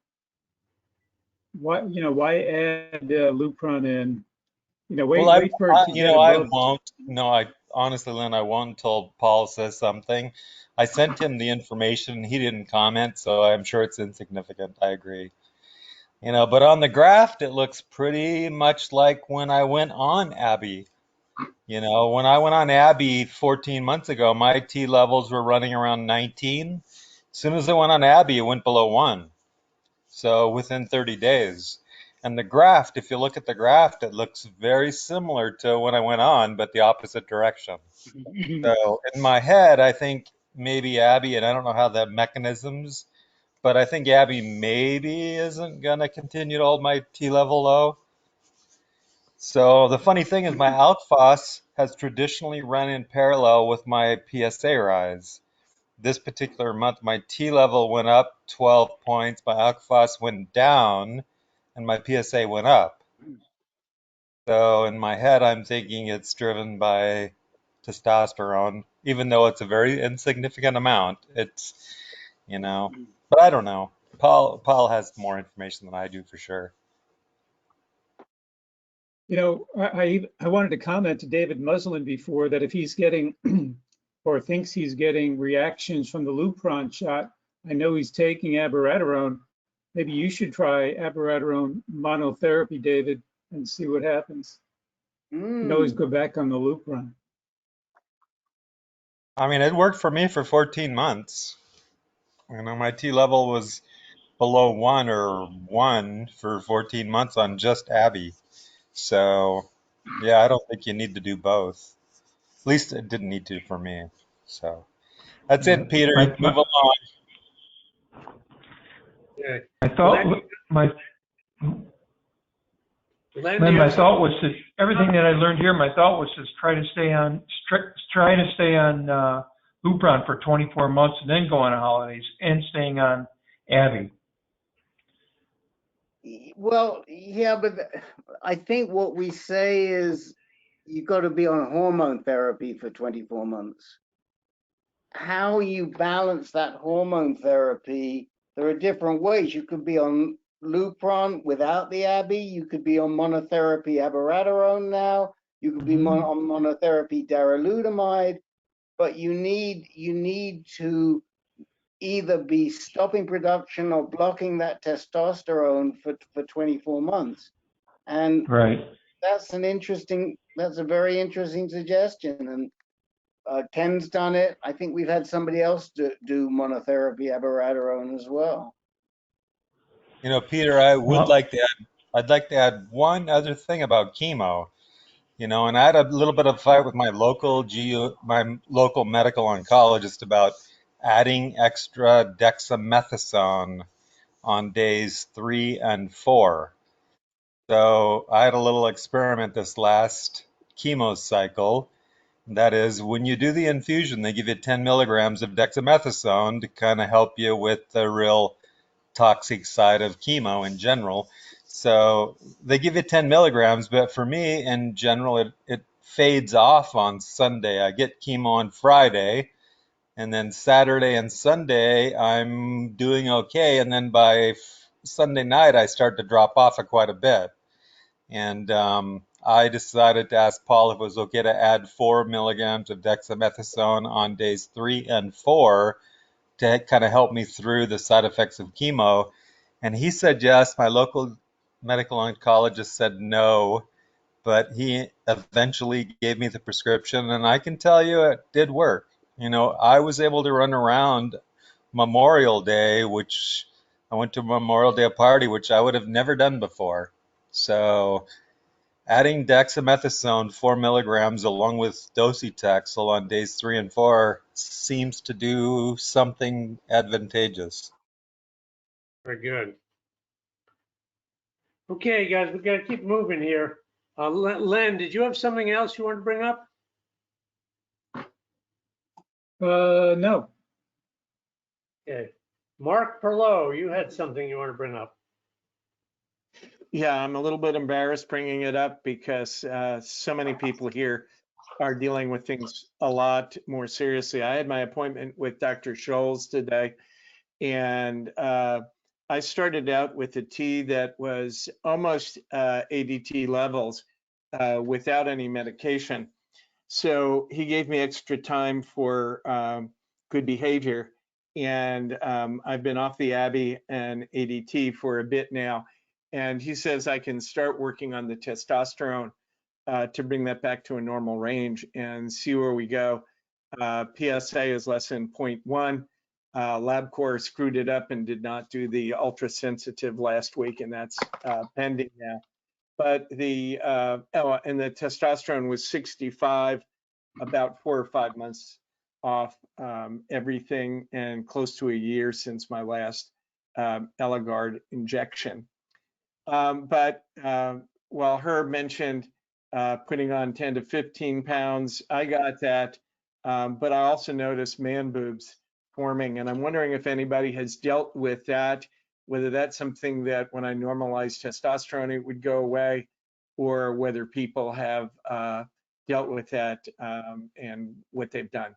Why add lupron in? Wait for it to get I above. won't. No, I honestly, Len, I won't until Paul says something. I sent him the information. He didn't comment, so I'm sure it's insignificant. I agree. But on the graft, it looks pretty much like when I went on Abby. When I went on Abby 14 months ago, my T levels were running around 19. As soon as I went on Abby, it went below 1. So within 30 days. And the graft, if you look at the graft, it looks very similar to when I went on, but the opposite direction. So in my head, I think maybe Abby, and I don't know how the mechanisms, but I think Abby maybe isn't going to continue to hold my T level low. So the funny thing is my alk phos has traditionally run in parallel with my PSA rise. This particular month, my T level went up 12 points, my alk phos went down, and my PSA went up. So in my head, I'm thinking it's driven by testosterone, even though it's a very insignificant amount. It's, but I don't know. Paul has more information than I do for sure. I wanted to comment to David Muslin before that if he's getting or thinks he's getting reactions from the lupron shot, I know he's taking abiraterone. Maybe you should try abiraterone monotherapy, David, and see what happens. You can always go back on the lupron. I mean, it worked for me for 14 months. My T level was below 1 or 1 for 14 months on just Abby. So, yeah, I don't think you need to do both. At least it didn't need to for me. So, that's it, Peter. Move along. Yeah. I thought my thought was to everything that I learned here. My thought was to try to stay on lupron for 24 months and then go on holidays and staying on Abby. Well, yeah, but I think what we say is you've got to be on hormone therapy for 24 months. How you balance that hormone therapy, there are different ways. You could be on lupron without the Abby. You could be on monotherapy abiraterone now. You could be on monotherapy darolutamide. But you need to either be stopping production or blocking that testosterone for 24 months. And that's a very interesting suggestion. And Ken's done it. I think we've had somebody else do monotherapy abiraterone as well. Peter, I'd like to add one other thing about chemo. And I had a little bit of a fight with my local medical oncologist about adding extra dexamethasone on days 3 and 4. So I had a little experiment this last chemo cycle. That is, when you do the infusion, they give you 10 milligrams of dexamethasone to kind of help you with the real toxic side of chemo in general. So they give you 10 milligrams, but for me, in general, it fades off on Sunday. I get chemo on Friday, and then Saturday and Sunday, I'm doing okay. And then by Sunday night, I start to drop off quite a bit. And I decided to ask Paul if it was okay to add 4 milligrams of dexamethasone on days 3 and 4 to kind of help me through the side effects of chemo. And he said yes. My local medical oncologist said no, but he eventually gave me the prescription, and I can tell you it did work. I was able to run around Memorial Day, which I went to a Memorial Day party, which I would have never done before. So adding dexamethasone 4 milligrams along with docetaxel on days 3 and 4 seems to do something advantageous. Very good. Okay, guys, we got to keep moving here. Len, did you have something else you want to bring up? No. Okay. Mark Perloe, you had something you want to bring up. Yeah, I'm a little bit embarrassed bringing it up because so many people here are dealing with things a lot more seriously. I had my appointment with Dr. Scholes today, and I started out with a tea that was almost ADT levels without any medication. So he gave me extra time for good behavior, and I've been off the Abbey and ADT for a bit now. And he says I can start working on the testosterone to bring that back to a normal range and see where we go. PSA is less than 0.1. LabCorp screwed it up and did not do the ultra sensitive last week, and that's pending now. But the and the testosterone was 65, about 4 or 5 months off everything, and close to a year since my last Eligard injection. But while Herb mentioned putting on 10 to 15 pounds, I got that, but I also noticed man boobs forming, and I'm wondering if anybody has dealt with that, whether that's something that when I normalize testosterone, it would go away, or whether people have dealt with that and what they've done.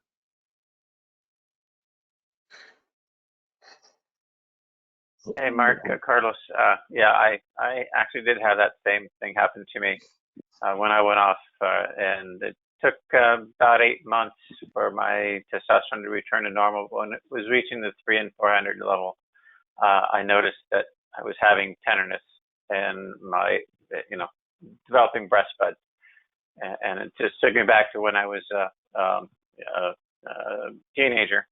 Hey, Mark, Carlos. Yeah, I actually did have that same thing happen to me when I went off, and it took about 8 months for my testosterone to return to normal. When it was reaching the 300 and 400 level, I noticed that I was having tenderness and my, developing breast buds, and it just took me back to when I was a teenager.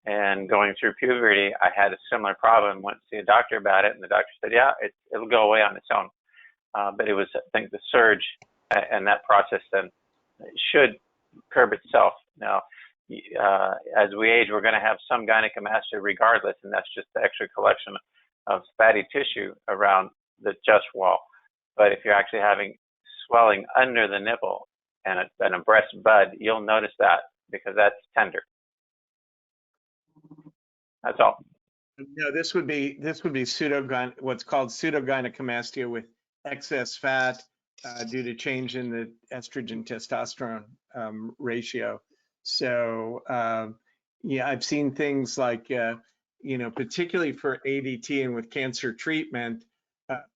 And going through puberty, I had a similar problem. Went to see a doctor about it, and the doctor said, "Yeah, it'll go away on its own." But it was, I think, the surge and that process then should curb itself. Now, as we age, we're going to have some gynecomastia regardless, and that's just the extra collection of fatty tissue around the just wall. But if you're actually having swelling under the nipple and a breast bud, you'll notice that because that's tender. That's all. No, this would be what's called pseudogynecomastia with excess fat due to change in the estrogen testosterone ratio. So yeah, I've seen things like particularly for ADT and with cancer treatment,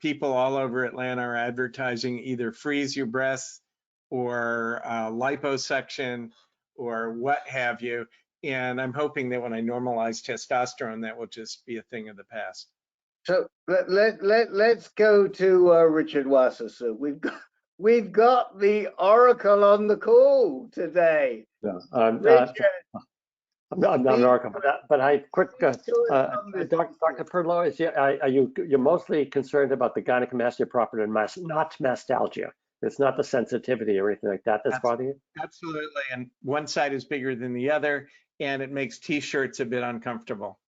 people all over Atlanta are advertising either freeze your breasts or liposuction or what have you. And I'm hoping that when I normalize testosterone, that will just be a thing of the past. So let's go to Richard Wassersug. We've got the oracle on the call today. Yeah, Richard, I'm not an oracle, but I quick. Dr. Perloe, you're mostly concerned about the gynecomastia proper and not mastalgia. It's not the sensitivity or anything like that that's bothering you? Absolutely, and one side is bigger than the other, and it makes T-shirts a bit uncomfortable.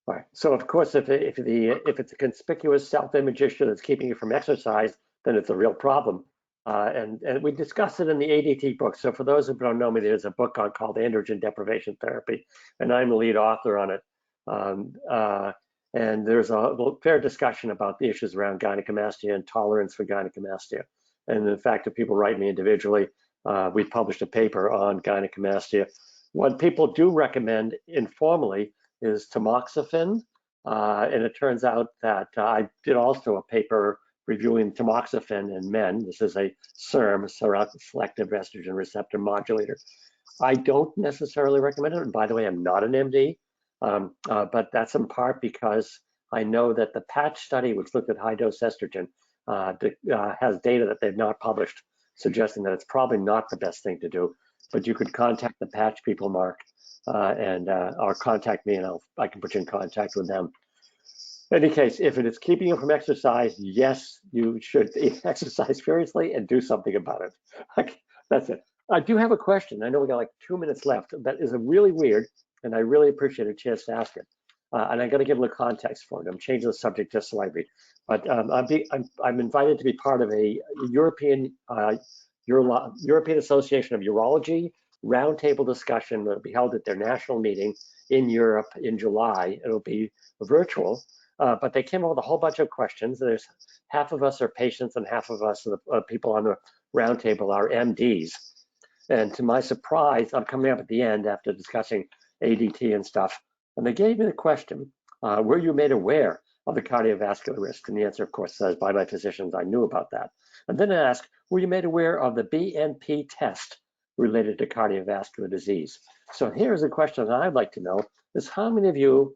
All right. So of course, if it's a conspicuous self-image issue that's keeping you from exercise, then it's a real problem. And we discussed it in the ADT book. So for those who don't know me, there's a book called Androgen Deprivation Therapy, and I'm the lead author on it. And there's a fair discussion about the issues around gynecomastia and tolerance for gynecomastia. And in fact, if people write me individually, we published a paper on gynecomastia. What people do recommend informally is tamoxifen. And it turns out that I did also a paper reviewing tamoxifen in men. This is a SERM, selective estrogen receptor modulator. I don't necessarily recommend it. And by the way, I'm not an MD, but that's in part because I know that the patch study, which looked at high dose estrogen, has data that they've not published, suggesting that it's probably not the best thing to do. But you could contact the patch people, Mark, or contact me, and I can put you in contact with them. In any case, if it is keeping you from exercise, yes, you should exercise furiously and do something about it. Okay, that's it. I do have a question. I know we got like 2 minutes left. That is a really weird, and I really appreciate a chance to ask it. And I got to give a little context for it. I'm changing the subject just slightly, but I'm invited to be part of a European Association of Urology roundtable discussion that will be held at their national meeting in Europe in July. It'll be virtual. But they came up with a whole bunch of questions. There's half of us are patients and half of us, the people on the roundtable, are MDs. And to my surprise, I'm coming up at the end after discussing ADT and stuff. And they gave me the question, were you made aware of the cardiovascular risk? And the answer, of course, says by my physicians, I knew about that. And then I asked, were you made aware of the BNP test related to cardiovascular disease? So here's a question that I'd like to know is how many of you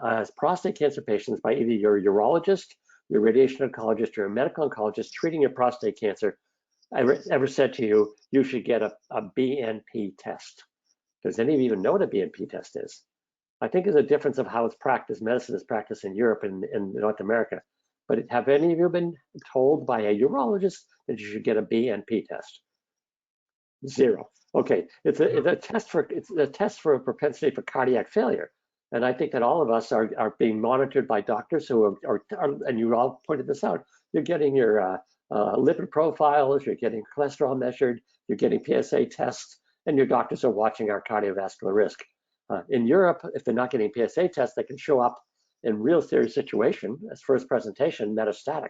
as prostate cancer patients by either your urologist, your radiation oncologist, or your medical oncologist treating your prostate cancer ever said to you, you should get a BNP test? Does any of you even know what a BNP test is? I think there's a difference of how it's practiced, medicine is practiced in Europe and in North America. But have any of you been told by a urologist that you should get a BNP test? Zero. Okay, it's a test for a propensity for cardiac failure. And I think that all of us are being monitored by doctors who are, and you all pointed this out, you're getting your lipid profiles, you're getting cholesterol measured, you're getting PSA tests, and your doctors are watching our cardiovascular risk. In Europe, if they're not getting PSA tests, they can show up in real serious situation as first presentation metastatic.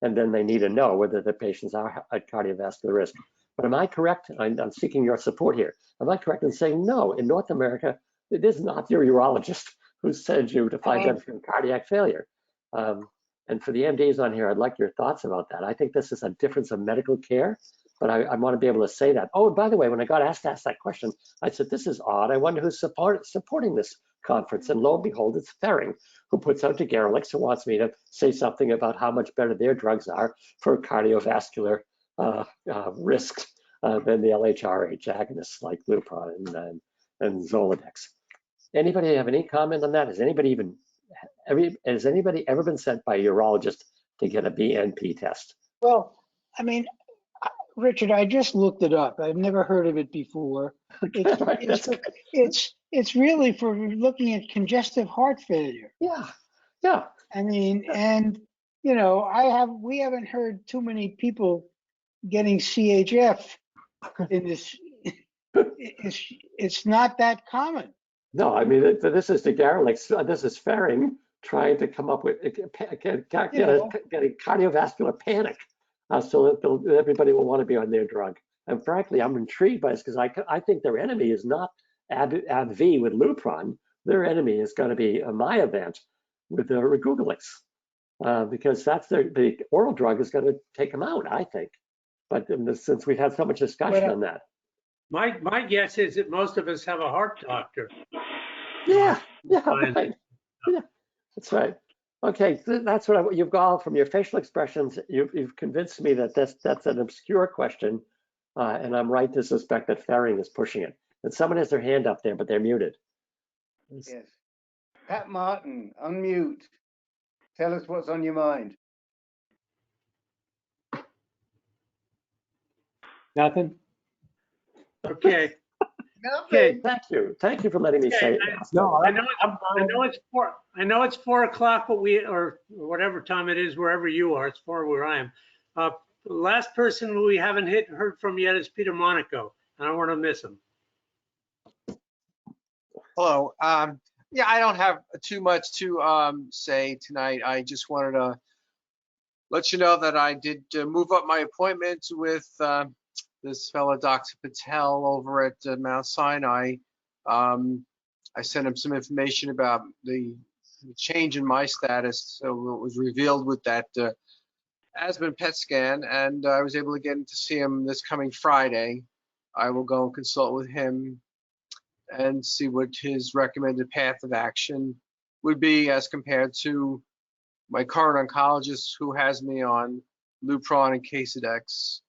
And then they need to know whether the patients are at cardiovascular risk. But am I correct? I'm seeking your support here. Am I correct in saying no, in North America, it is not your urologist who sends you to find out from cardiac failure. And for the MDs on here, I'd like your thoughts about that. I think this is a difference of medical care, but I want to be able to say that. Oh, and by the way, when I got asked that question, I said, this is odd. I wonder who's supporting this conference. And lo and behold, it's Ferring, who puts out Degarelix, who wants me to say something about how much better their drugs are for cardiovascular risks than the LHRH agonists like lupron and Zoladex. Anybody have any comment on that? Has anybody ever been sent by a urologist to get a BNP test? Well, I mean, Richard, I just looked it up. I've never heard of it before. It's really for looking at congestive heart failure. Yeah. I mean, and you know, we haven't heard too many people getting CHF in this. It's not that common. No, I mean, this is Degarelix. This is Ferring trying to come up with getting cardiovascular panic so that everybody will want to be on their drug. And frankly, I'm intrigued by this because I think their enemy is not AbbVie with lupron. Their enemy is going to be a Myovant with the regurgitates because that's the oral drug is going to take them out, I think. But since we've had so much discussion on that. My guess is that most of us have a heart doctor. Yeah, right. Yeah, that's right. Okay, that's what you've got from your facial expressions. You've convinced me that that's an obscure question, and I'm right to suspect that Ferring is pushing it. And someone has their hand up there, but they're muted. Yes. Pat Martin, unmute. Tell us what's on your mind. Nothing. Okay. Okay. Thank you for letting me say it. No, I know it's 4 o'clock, but or whatever time it is wherever you are. It's 4 where I am. The last person we haven't heard from yet is Peter Monaco. I don't want to miss him. Hello. Yeah, I don't have too much to say tonight. I just wanted to let you know that I did move up my appointment with this fellow Dr. Patel over at Mount Sinai. I sent him some information about the change in my status. So it was revealed with that asthma PET scan, and I was able to get in to see him this coming Friday. I will go and consult with him and see what his recommended path of action would be as compared to my current oncologist who has me on lupron and Casedex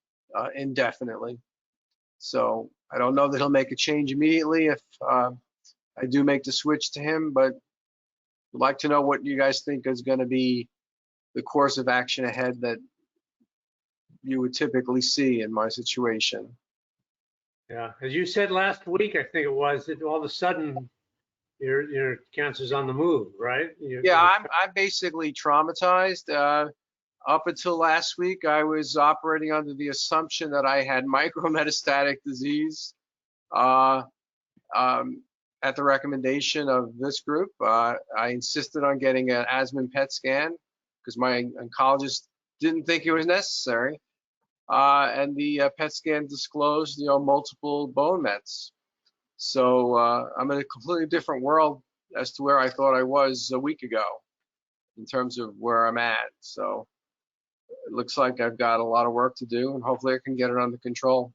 indefinitely. So I don't know that he'll make a change immediately if I do make the switch to him, but would like to know what you guys think is going to be the course of action ahead that you would typically see in my situation. Yeah, as you said last week, I think it was, that all of a sudden your cancer's on the move, right? Yeah, I'm basically traumatized. Up until last week, I was operating under the assumption that I had micrometastatic disease. At the recommendation of this group, I insisted on getting an asthma PET scan because my oncologist didn't think it was necessary. And the PET scan disclosed, multiple bone mets. So I'm in a completely different world as to where I thought I was a week ago in terms of where I'm at. So it looks like I've got a lot of work to do, and hopefully I can get it under control.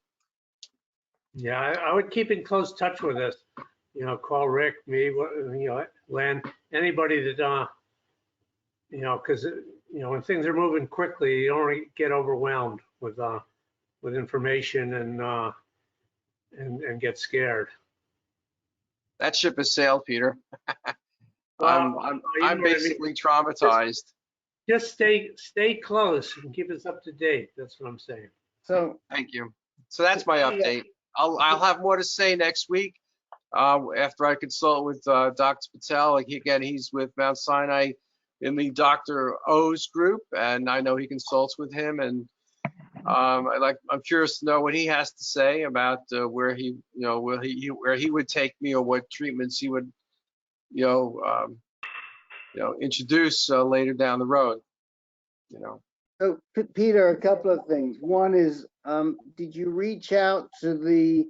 Yeah, I would keep in close touch with us. Call Rick, me, Len, anybody that, because, when things are moving quickly, you don't get overwhelmed with information and get scared. That ship has sailed, Peter. Well, I'm basically traumatized. Just stay close and keep us up to date. That's what I'm saying. So thank you. So that's my update. I'll have more to say next week after I consult with Dr. Patel. He's with Mount Sinai in the Dr. O's group, and I know he consults with him. And I'm curious to know what he has to say about where he would take me, or what treatments he would introduce later down the road. So Peter, a couple of things. One is, did you reach out to the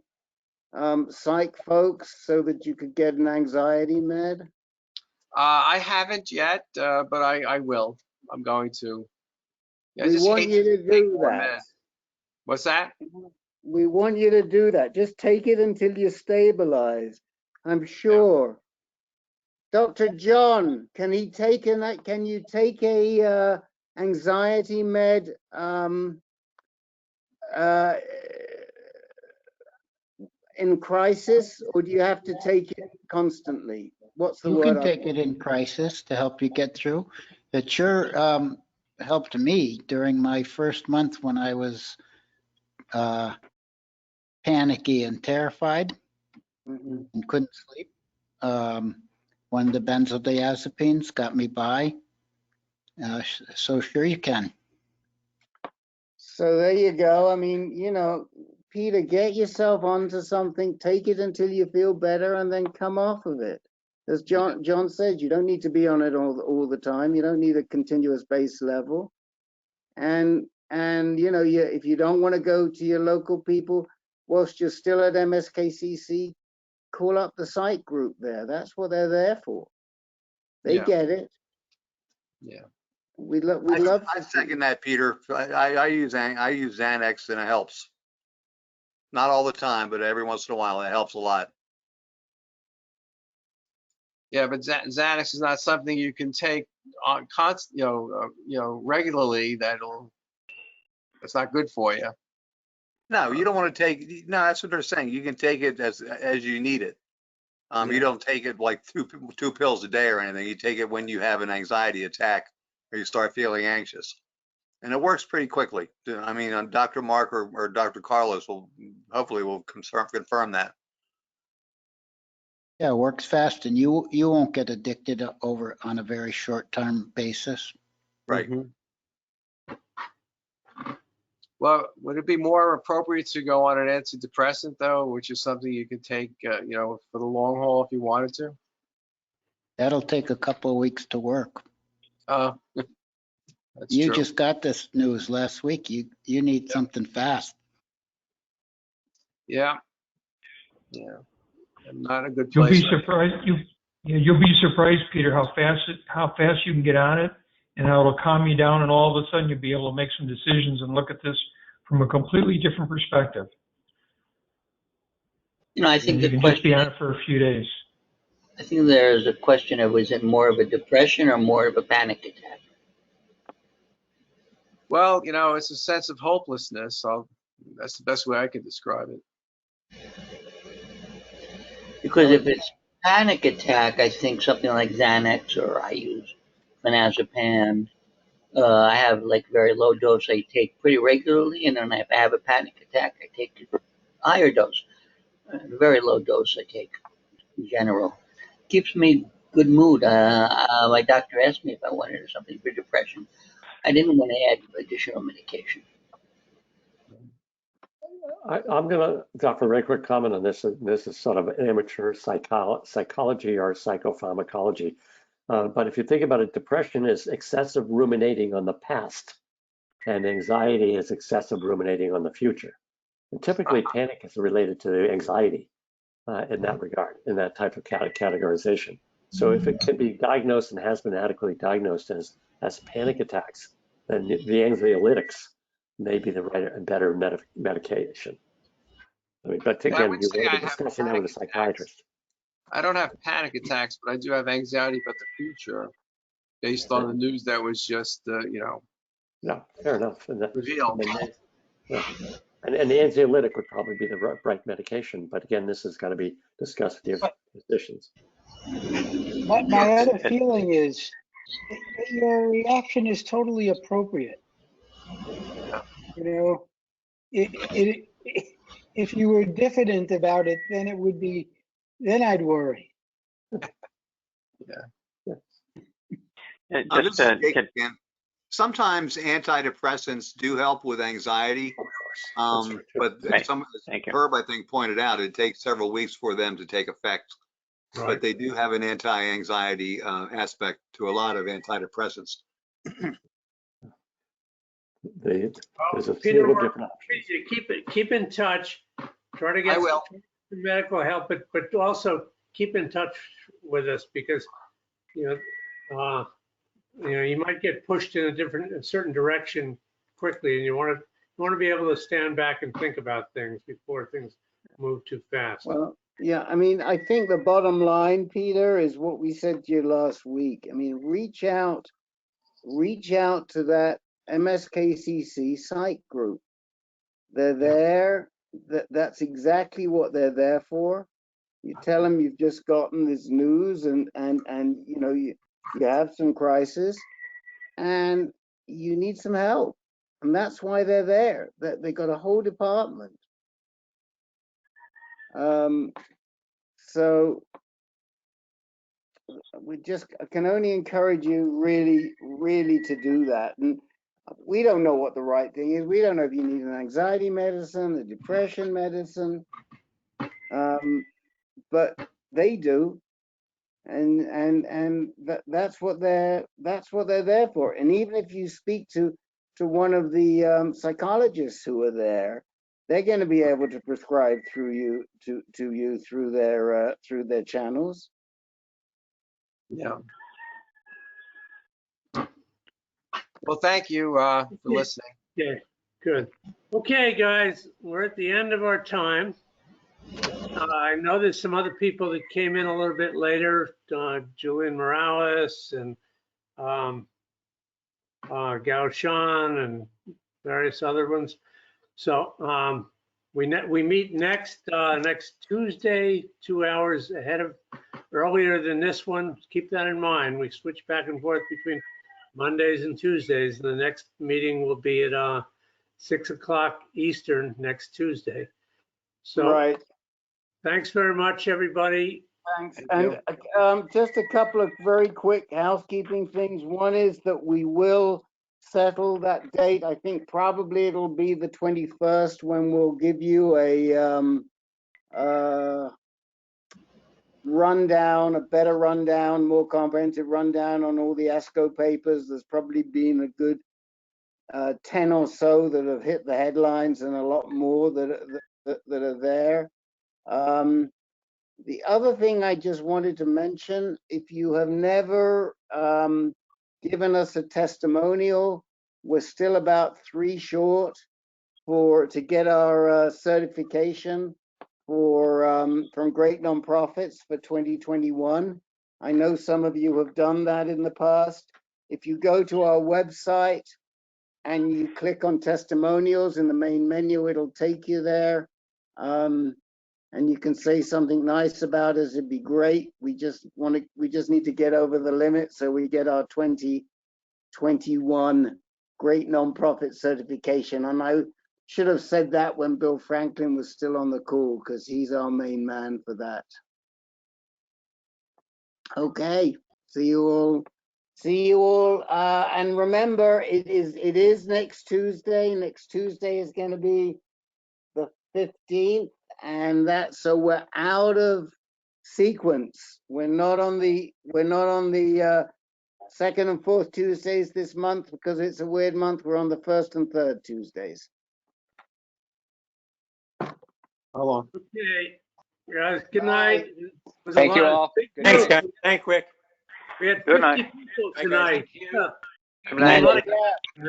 psych folks so that you could get an anxiety med? I haven't yet, but I will. I'm going to. Yeah, we want you to do that. What's that? We want you to do that. Just take it until you stabilize. I'm sure. Dr. John, can you take a anxiety med in crisis, or do you have to take it constantly? What's the word? You can take it in crisis to help you get through. It sure helped me during my first month when I was panicky and terrified and couldn't sleep. When the benzodiazepines got me by. So sure you can. So there you go. I mean, Peter, get yourself onto something, take it until you feel better, and then come off of it. As John said, you don't need to be on it all the time. You don't need a continuous base level. And if you don't want to go to your local people, whilst you're still at MSKCC, call up the site group there. That's what they're there for. They get it. Yeah. I second that, Peter. I use Xanax and it helps. Not all the time, but every once in a while it helps a lot. Yeah, but Xanax is not something you can take on regularly. That's not good for you. No, you don't want to take. No, that's what they're saying. You can take it as you need it. You don't take it like two pills a day or anything. You take it when you have an anxiety attack or you start feeling anxious, and it works pretty quickly. I mean, Dr. Mark or Dr. Carlos will hopefully confirm that. Yeah, it works fast, and you won't get addicted over on a very short-term basis. Right. Well, would it be more appropriate to go on an antidepressant though, which is something you can take, for the long haul if you wanted to? That'll take a couple of weeks to work. That's you true. Just got this news last week. You need something fast. Yeah. I'm not a good place. You'll be surprised. You'll be surprised, Peter, how fast you can get on it, and how it'll calm you down, and all of a sudden you'll be able to make some decisions and look at this from a completely different perspective. I think you can just be on it for a few days. I think there's a question of, is it more of a depression or more of a panic attack? Well, it's a sense of hopelessness. That's the best way I can describe it. Because panic attack, I think something like Xanax, or I use clonazepam. I have like very low dose I take pretty regularly, and then if I have a panic attack, I take a higher dose. Very low dose I take in general. Keeps me good mood. My doctor asked me if I wanted something for depression. I didn't want to add additional medication. I'm going to offer a very quick comment on this. This is sort of amateur psychology or psychopharmacology. But if you think about it, depression is excessive ruminating on the past, and anxiety is excessive ruminating on the future. And typically, panic is related to anxiety in that regard, in that type of categorization. So if it can be diagnosed and has been adequately diagnosed as panic attacks, then the anxiolytics may be the right and better medication. I mean, but Well, I again, would you say want I to be have discussing that with a psychiatrist. I don't have panic attacks, but I do have anxiety about the future based on the news that was just, Yeah, fair enough. revealed. And the anxiolytic would probably be the right medication. But again, this has got to be discussed with your physicians. My other feeling is your reaction is totally appropriate. You know, if you were diffident about it, then it would be, then I'd worry. Just to get, sometimes antidepressants do help with anxiety, but right. some, as Herb, I think, pointed out, it takes several weeks for them to take effect. Right. But they do have an anti-anxiety aspect to a lot of antidepressants. There's a Peter, few different options. keep in touch. Try to get some medical help, but also keep in touch with us, because you might get pushed in a certain direction quickly, and you want to be able to stand back and think about things before things move too fast. Well, yeah, I mean, I think the bottom line, Peter, is what we said to you last week. I mean, reach out to that MSKCC site group. They're there. That's exactly what they're there for. You tell them you've just gotten this news and you have some crisis and you need some help. And that's why they're there. They got a whole department. So I can only encourage you really to do that. And we don't know what the right thing is. We don't know if you need an anxiety medicine, a depression medicine, but they do, and that's what they're there for. And even if you speak to one of the psychologists who are there, they're going to be able to prescribe through you through their channels. Yeah. Well, thank you for listening. Yeah, good. Okay, guys, we're at the end of our time. I know there's some other people that came in a little bit later, Julian Morales and Gao Shan and various other ones. So we meet next Tuesday, 2 hours earlier than this one. Keep that in mind. We switch back and forth between Mondays and Tuesdays. The next meeting will be at 6 o'clock Eastern next Tuesday. So right. Thanks very much, everybody. Thanks. And just a couple of very quick housekeeping things. One is that we will settle that date. I think probably it'll be the 21st when we'll give you a rundown, a better rundown, more comprehensive rundown on all the ASCO papers. There's probably been a good 10 or so that have hit the headlines and a lot more that are there. The other thing I just wanted to mention, if you have never given us a testimonial, we're still about 3 short to get our certification from great nonprofits for 2021. I know some of you have done that in the past. If you go to our website and you click on testimonials in the main menu, it'll take you there. and you can say something nice about us, it'd be great. We just need to get over the limit so we get our 2021 great nonprofit certification. And I should have said that when Bill Franklin was still on the call, because he's our main man for that. Okay, see you all. And remember, it is next Tuesday. Next Tuesday is going to be the 15th, and so we're out of sequence. We're not on the second and fourth Tuesdays this month because it's a weird month. We're on the first and third Tuesdays. How long? Okay, guys, good night. Thank you all. Thanks, guys. Thank you, Rick. We had Good night. 50 people tonight. Yeah. Good night. Yeah.